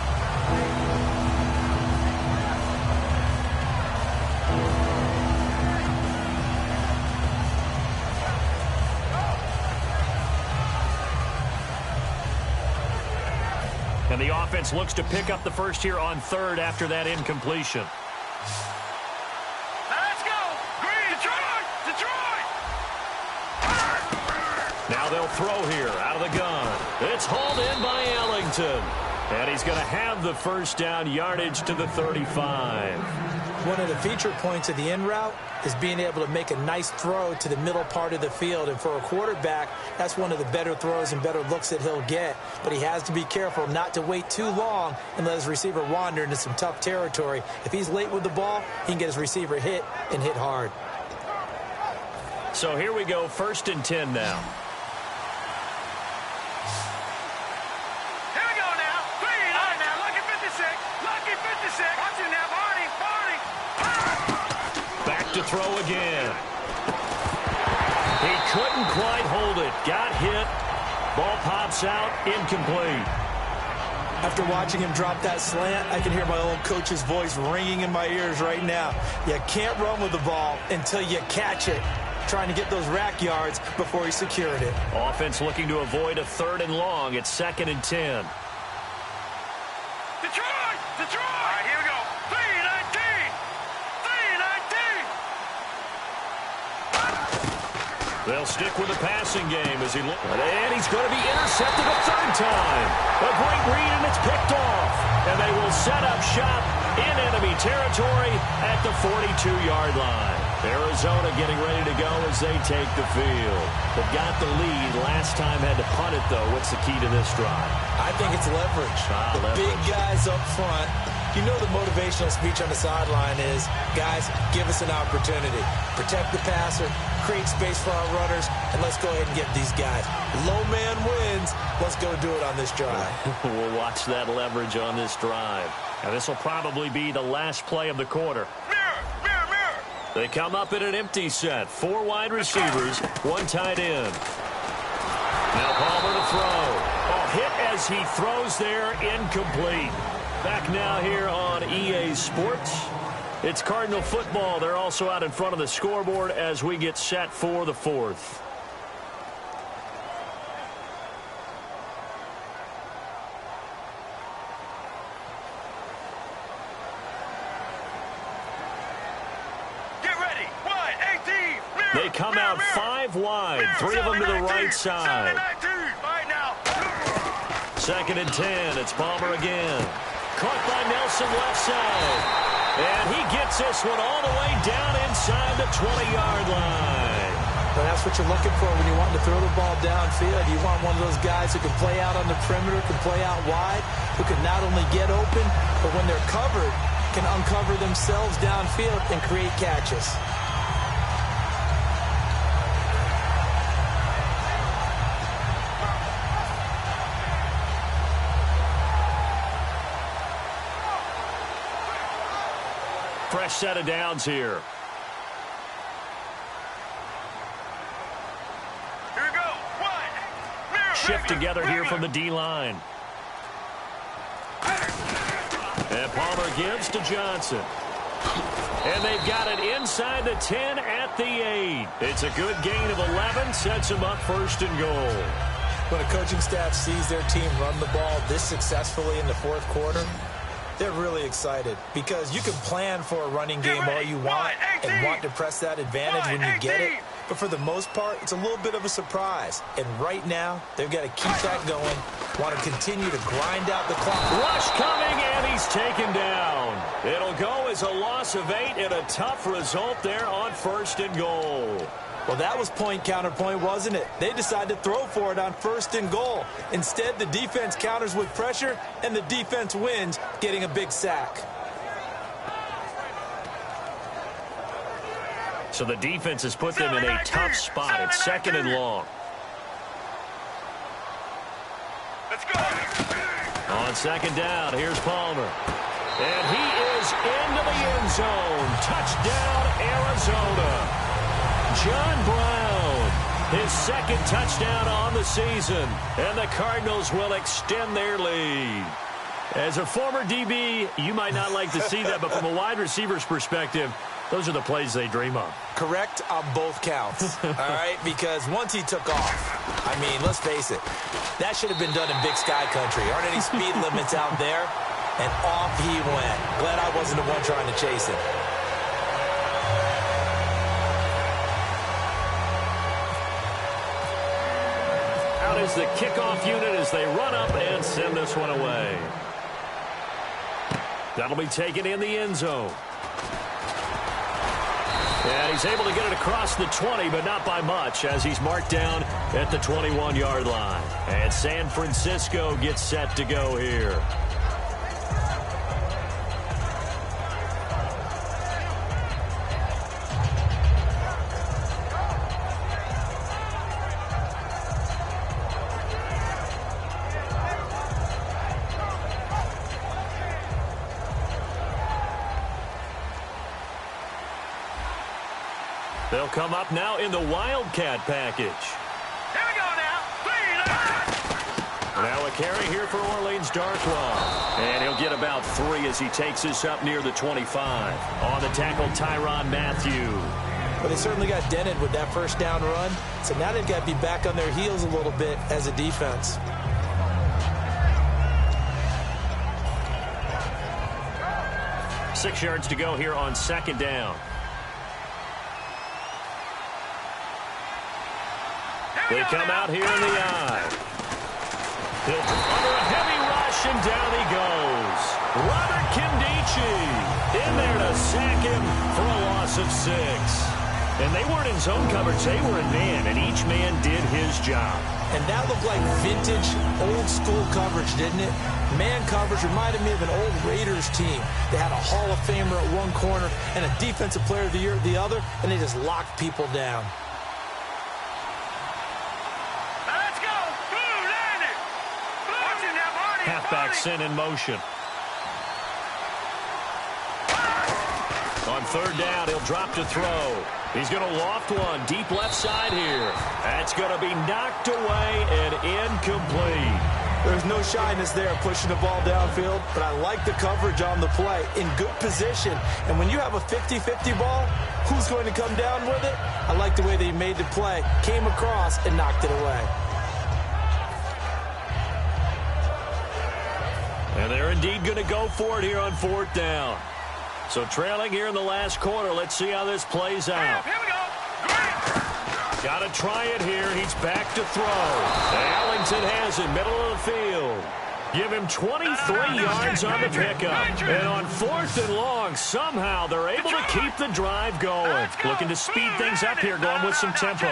And the offense looks to pick up the first here on third after that incompletion. Now they'll throw here out of the gun. It's hauled in by Ellington. And he's going to have the first down, yardage to the 35. One of the feature points of the in route is being able to make a nice throw to the middle part of the field. And for a quarterback, that's one of the better throws and better looks that he'll get. But he has to be careful not to wait too long and let his receiver wander into some tough territory. If he's late with the ball, he can get his receiver hit and hit hard. So here we go, 1st and 10 now. To throw again. He couldn't quite hold it. Got hit. Ball pops out. Incomplete. After watching him drop that slant, I can hear my old coach's voice ringing in my ears right now. You can't run with the ball until you catch it. Trying to get those rack yards before he secured it. Offense looking to avoid a 3rd and long. It's 2nd and 10. Detroit! Detroit! All right, here we go. 3-19! 3-19! They'll stick with the passing game as he looks. And he's going to be intercepted a 3rd time. A great read, and it's picked off. And they will set up shop in enemy territory at the 42-yard line. Arizona getting ready to go as they take the field. They've got the lead. Last time had to punt it, though. What's the key to this drive? I think it's leverage. Leverage. Big guys up front. You know the motivational speech on the sideline is, guys, give us an opportunity. Protect the passer, create space for our runners, and let's go ahead and get these guys. Low man wins. Let's go do it on this drive. We'll watch that leverage on this drive. And this will probably be the last play of the quarter. They come up in an empty set. 4 wide receivers, 1 tight end. Now Palmer to throw. Oh, hit as he throws there, incomplete. Back now here on EA Sports. It's Cardinal football. They're also out in front of the scoreboard as we get set for the 4th. They come out 5 wide, 3 of them to the right side. 2nd and 10. It's Palmer again. Caught by Nelson left side. And he gets this one all the way down inside the 20-yard line. But that's what you're looking for when you want to throw the ball downfield. You want one of those guys who can play out on the perimeter, can play out wide, who can not only get open, but when they're covered, can uncover themselves downfield and create catches. Fresh set of downs here. Here we go. One. Shift together here from the D-line. And Palmer gives to Johnson. And they've got it inside the 10 at the 8. It's a good gain of 11. Sets them up 1st and goal. When a coaching staff sees their team run the ball this successfully in the 4th quarter, they're really excited because you can plan for a running game all you want and want to press that advantage when you get it. But for the most part, it's a little bit of a surprise. And right now, they've got to keep that going, want to continue to grind out the clock. Rush coming, and he's taken down. It'll go as a loss of 8 and a tough result there on 1st and goal. Well, that was point counterpoint, wasn't it? They decided to throw for it on 1st and goal. Instead, the defense counters with pressure, and the defense wins, getting a big sack. So the defense has put them in a tough spot. It's 2nd and long. Let's go. On 2nd down, here's Palmer. And he is into the end zone. Touchdown, Arizona. John Brown, his 2nd touchdown on the season. And the Cardinals will extend their lead. As a former DB, you might not like to see that, but from a wide receiver's perspective, those are the plays they dream of. Correct on both counts, all right? Because once he took off, I mean, let's face it, that should have been done in Big Sky Country. Aren't any speed limits out there? And off he went. Glad I wasn't the one trying to chase him. Out is the kickoff unit as they run up and send this one away. That'll be taken in the end zone. And he's able to get it across the 20, but not by much, as he's marked down at the 21-yard line. And San Francisco gets set to go here. They'll come up now in the Wildcat package. Here we go now. Now a carry here for Orleans Darkwa. And he'll get about 3 as he takes this up near the 25. On the tackle, Tyrann Mathieu. Well, they certainly got dented with that 1st down run. So now they've got to be back on their heels a little bit as a defense. Six yards to go here on 2nd down. They come out here in the eye. He'll under a heavy rush, and down he goes. Robert Kindici in there to sack him for a loss of 6. And they weren't in zone coverage. They were in man, and each man did his job. And that looked like vintage, old-school coverage, didn't it? Man coverage reminded me of an old Raiders team. They had a Hall of Famer at one corner and a Defensive Player of the Year at the other, and they just locked people down. Halfback sent in motion. On 3rd down, he'll drop to throw. He's going to loft one deep left side here. That's going to be knocked away and incomplete. There's no shyness there pushing the ball downfield, but I like the coverage on the play. In good position. And when you have a 50-50 ball, who's going to come down with it? I like the way they made the play. Came across and knocked it away. And they're indeed going to go for it here on 4th down. So trailing here in the last quarter. Let's see how this plays out. Here we go. Got to try it here. He's back to throw. Ellington has it, middle of the field. Give him 23 yards on the pickup. And on 4th and long, somehow they're able to keep the drive going. Looking to speed things up here, going with some tempo.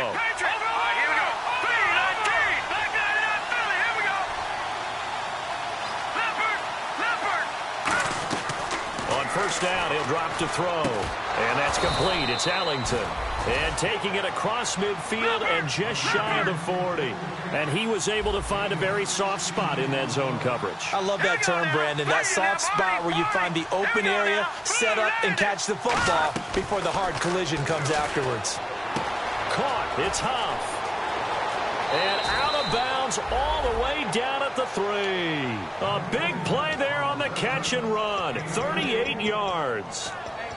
On 1st down, he'll drop to throw. And that's complete. It's Ellington. And taking it across midfield and just shy of the 40. And he was able to find a very soft spot in that zone coverage. I love that term, Brandon. That soft spot where you find the open area, set up, and catch the football before the hard collision comes afterwards. Caught. It's Huff. And out of bounds all the way down at the 3. A big play there on the catch and run. 38 yards.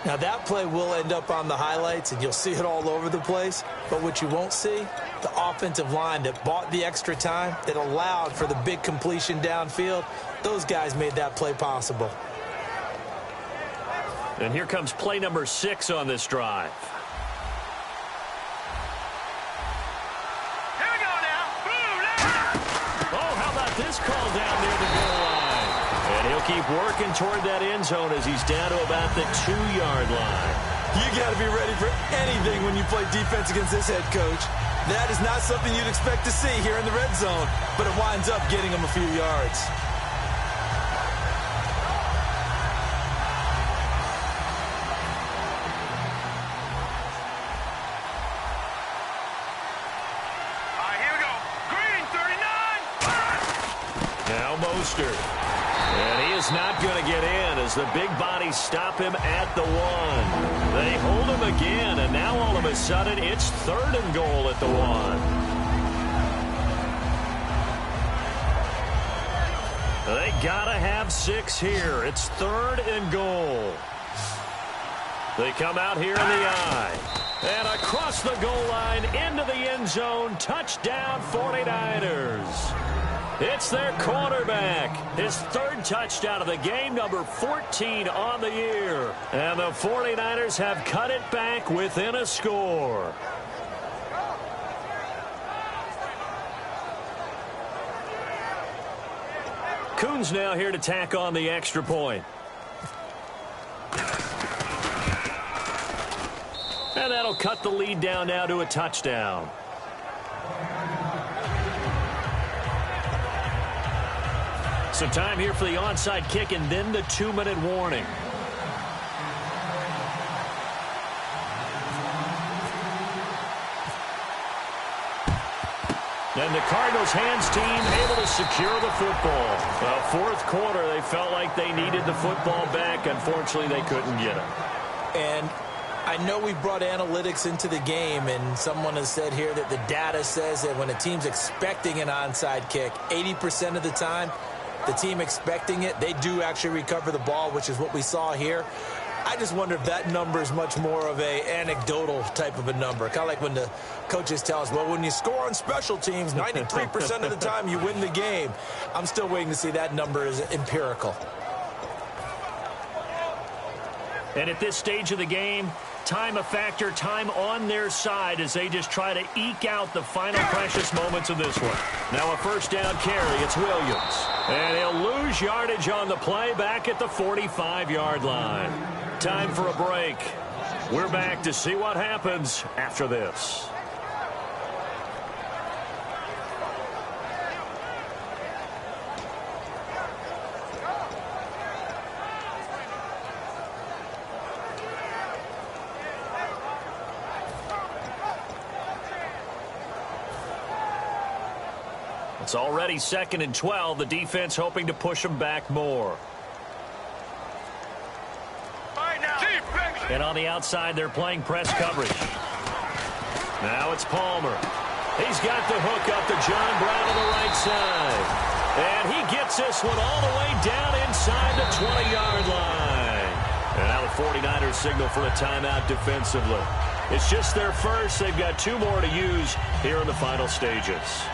Now, that play will end up on the highlights, and you'll see it all over the place. But what you won't see, the offensive line that bought the extra time, that allowed for the big completion downfield, those guys made that play possible. And here comes play number 6 on this drive. Here we go now. Oh, how about this call down near the goal line? And he'll keep working toward that end zone as he's down to about the 2-yard line. You got to be ready for anything when you play defense against this head coach. That is not something you'd expect to see here in the red zone, but it winds up getting him a few yards. All right, here we go. Green, 39. Now Mostert. And he is not going to get in as the big bodies stop him at the 1. They hold him again, and now all of a sudden it's 3rd and goal at the 1. They got to have 6 here. It's 3rd and goal. They come out here in the eye. And across the goal line into the end zone. Touchdown 49ers. It's their quarterback. His 3rd touchdown of the game, number 14 on the year. And the 49ers have cut it back within a score. Coons now here to tack on the extra point. And that'll cut the lead down now to a touchdown. So time here for the onside kick and then the 2-minute warning. And the Cardinals hands team able to secure the football. 4th quarter, they felt like they needed the football back. Unfortunately, they couldn't get it. And I know we brought analytics into the game, and someone has said here that the data says that when a team's expecting an onside kick, 80% of the time, the team expecting it, they do actually recover the ball, which is what we saw here. I just wonder if that number is much more of a anecdotal type of a number. Kind of like when the coaches tell us, well, when you score on special teams, 93% of the time you win the game. I'm still waiting to see that number is empirical. And at this stage of the game, time a factor, time on their side as they just try to eke out the final precious moments of this one. Now a 1st down carry. It's Williams. And he'll lose yardage on the play back at the 45-yard line. Time for a break. We're back to see what happens after this. It's already 2nd and 12. The defense hoping to push them back more. And on the outside, they're playing press coverage. Now it's Palmer. He's got the hook up to John Brown on the right side. And he gets this one all the way down inside the 20-yard line. And now the 49ers signal for a timeout defensively. It's just their first. They've got 2 more to use here in the final stages.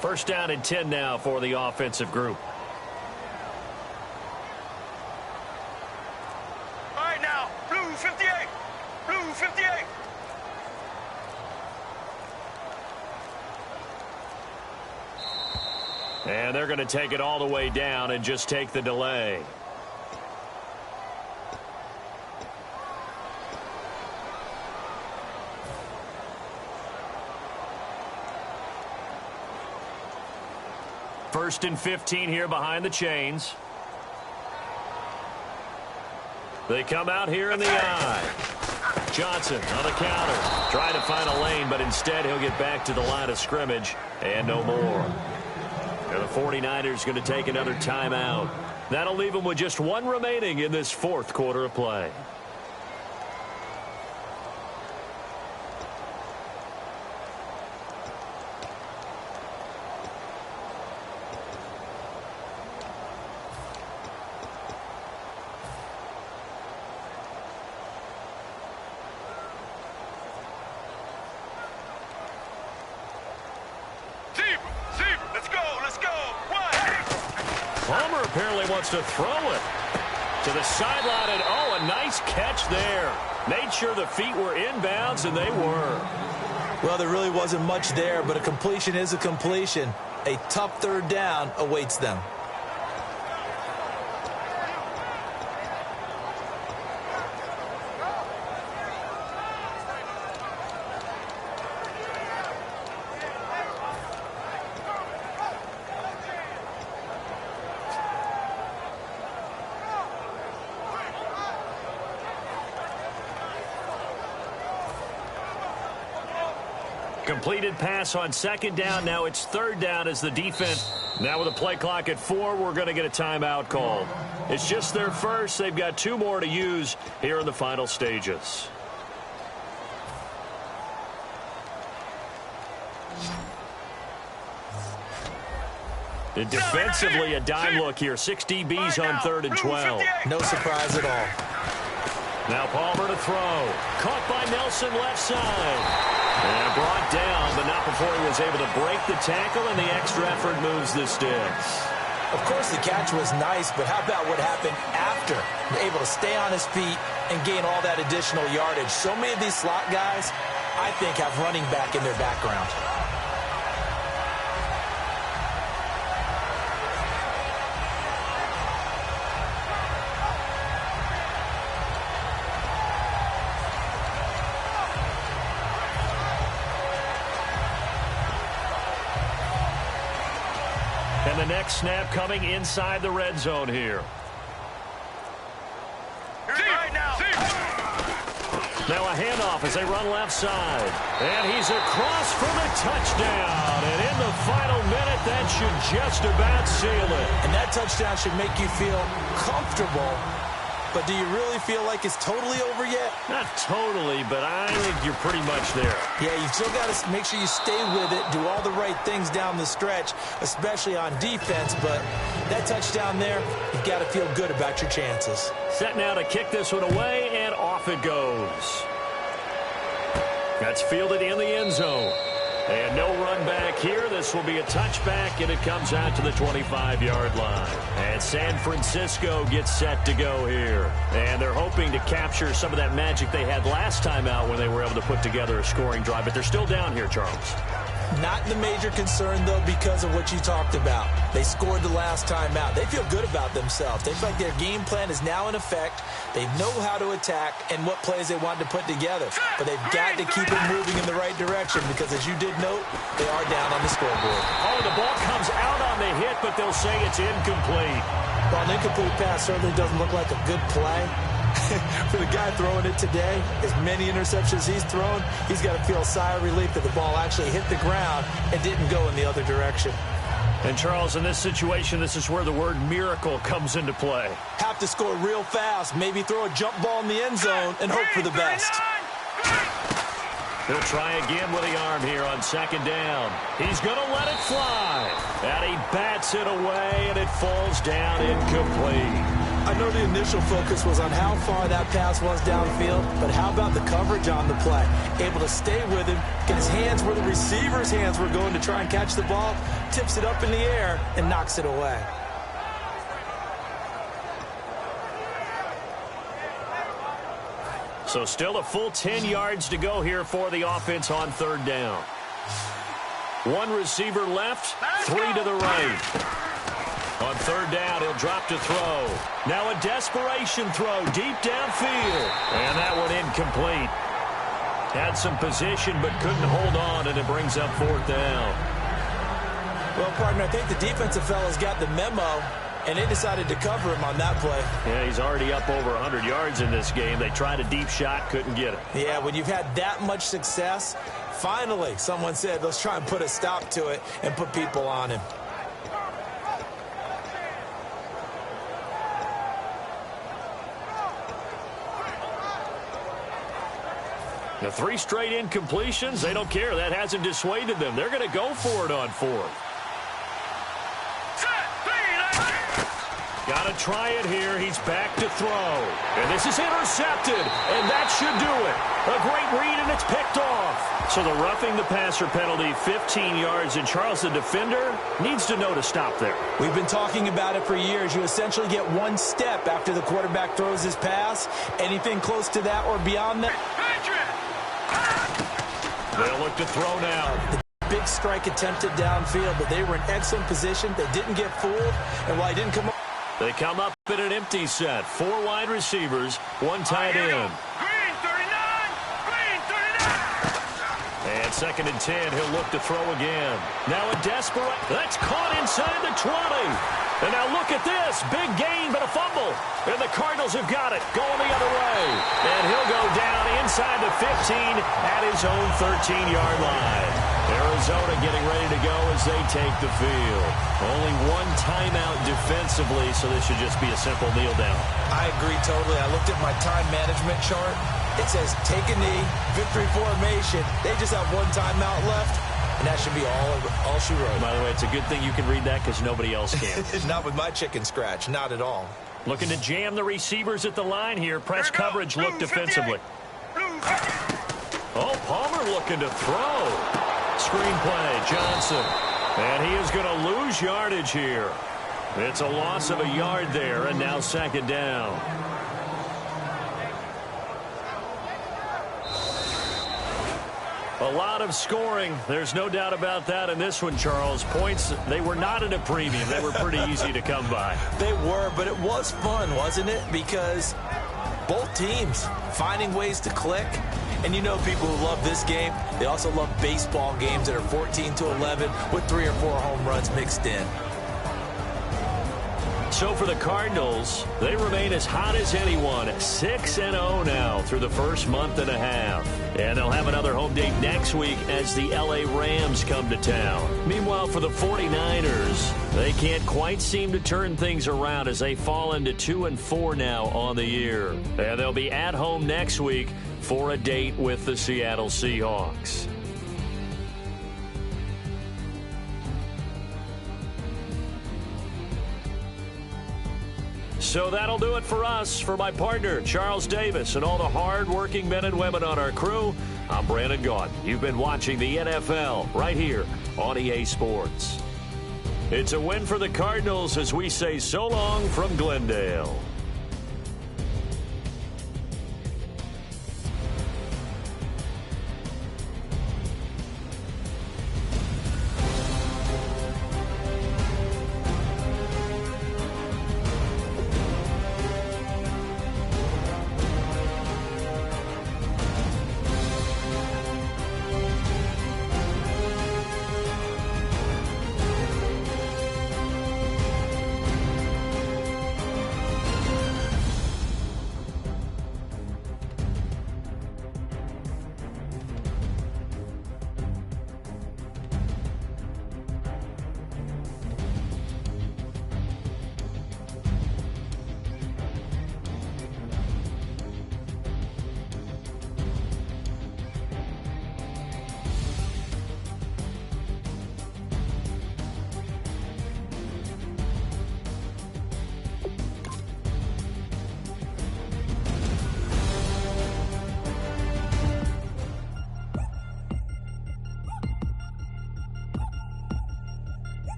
First down and 10 now for the offensive group. All right, now, blue 58. Blue 58. And they're going to take it all the way down and just take the delay. First and 15 here behind the chains. They come out here in the eye. Johnson on the counter. Trying to find a lane, but instead he'll get back to the line of scrimmage and no more. And the 49ers going to take another timeout. That'll leave them with just one remaining in this fourth quarter of play. Palmer apparently wants to throw it to the sideline, and oh, a nice catch there. Made sure the feet were inbounds, and they were. Well, there really wasn't much there, but a completion is a completion. A tough third down awaits them. Completed pass on second down. Now it's third down as the defense. Now with a play clock at 4, we're going to get a timeout called. It's just their first. They've got 2 more to use here in the final stages. And defensively, a dime look here. 6 DBs on 3rd and 12. No surprise at all. Now Palmer to throw. Caught by Nelson left side. And brought down, but not before he was able to break the tackle, and the extra effort moves the sticks. Of course, the catch was nice, but how about what happened after? Able to stay on his feet and gain all that additional yardage. So many of these slot guys, I think, have running back in their background. And the next snap coming inside the red zone here. Now a handoff as they run left side. And he's across for the touchdown. And in the final minute, that should just about seal it. And that touchdown should make you feel comfortable. But do you really feel like it's totally over yet? Not totally, but I think you're pretty much there. Yeah, you've still got to make sure you stay with it, do all the right things down the stretch, especially on defense. But that touchdown there, you've got to feel good about your chances. Set now to kick this one away, and off it goes. That's fielded in the end zone. And no run back here. This will be a touchback, and it comes out to the 25-yard line. And San Francisco gets set to go here. And they're hoping to capture some of that magic they had last time out when they were able to put together a scoring drive. But they're still down here, Charles. Not the major concern, though, because of what you talked about. They scored the last time out. They feel good about themselves. They feel like their game plan is now in effect. They know how to attack and what plays they want to put together. But they've got to keep it moving in the right direction because, as you did note, they are down on the scoreboard. Oh, the ball comes out on the hit, but they'll say it's incomplete. Well, an incomplete pass certainly doesn't look like a good play. For the guy throwing it today, as many interceptions he's thrown, he's got to feel a sigh of relief that the ball actually hit the ground and didn't go in the other direction. And, Charles, in this situation, this is where the word miracle comes into play. Have to score real fast, maybe throw a jump ball in the end zone and hope for the best. He'll try again with the arm here on second down. He's going to let it fly. And he bats it away, and it falls down incomplete. I know the initial focus was on how far that pass was downfield, but how about the coverage on the play? Able to stay with him, get his hands where the receiver's hands were going to try and catch the ball, tips it up in the air, and knocks it away. So still a full 10 yards to go here for the offense on third down. One receiver left, three to the right. On third down, he'll drop to throw. Now a desperation throw deep downfield. And that one incomplete. Had some position but couldn't hold on, and it brings up fourth down. Well, partner, I think the defensive fellas got the memo, and they decided to cover him on that play. Yeah, he's already up over 100 yards in this game. They tried a deep shot, couldn't get it. Yeah, when you've had that much success, finally someone said, let's try and put a stop to it and put people on him. The three straight incompletions, they don't care. That hasn't dissuaded them. They're going to go for it on fourth. Got to try it here. He's back to throw. And this is intercepted. And that should do it. A great read, and it's picked off. So the roughing the passer penalty, 15 yards. And Charles, the defender, needs to know to stop there. We've been talking about it for years. You essentially get one step after the quarterback throws his pass. Anything close to that or beyond that. They'll look to throw now. The big strike attempted downfield, but they were in excellent position. They didn't get fooled. And while he didn't come up, they come up in an empty set. Four wide receivers, one tight end. Green 39! Green 39! And second and 10, he'll look to throw again. Now a desperate. That's caught inside the 20. And now look at this. Big gain, but a fumble. And the Cardinals have got it. Going the other way. And he'll go down inside the 15 at his own 13-yard line. Arizona getting ready to go as they take the field. Only one timeout defensively, so this should just be a simple kneel down. I agree totally. I looked at my time management chart. It says take a knee, victory formation. They just have one timeout left, and that should be all she wrote. By the way, it's a good thing you can read that because nobody else can. Not with my chicken scratch. Not at all. Looking to jam the receivers at the line here. Press coverage look defensively. Oh, Palmer looking to throw. Screenplay, Johnson. And he is going to lose yardage here. It's a loss of a yard there, and now second down. A lot of scoring. There's no doubt about that in this one, Charles. Points, they were not at a premium. They were pretty easy to come by. They were, but it was fun, wasn't it? Because both teams finding ways to click. And you know people who love this game, they also love baseball games that are 14-11 with 3 or 4 home runs mixed in. So for the Cardinals, they remain as hot as anyone, 6-0 now through the first month and a half. And they'll have another home date next week as the LA Rams come to town. Meanwhile, for the 49ers, they can't quite seem to turn things around as they fall into 2-4 now on the year. And they'll be at home next week for a date with the Seattle Seahawks. So that'll do it for us. For my partner, Charles Davis, and all the hard-working men and women on our crew, I'm Brandon Gaudin. You've been watching the NFL right here on EA Sports. It's a win for the Cardinals as we say so long from Glendale.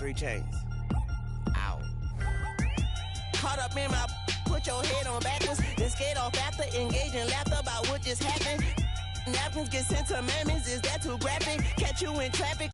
3 chains. Ow. Caught up in my, put your head on backwards, then skate off after, engage in laughter about what just happened. Napkins get sent to mammies, is that too graphic? Catch you in traffic.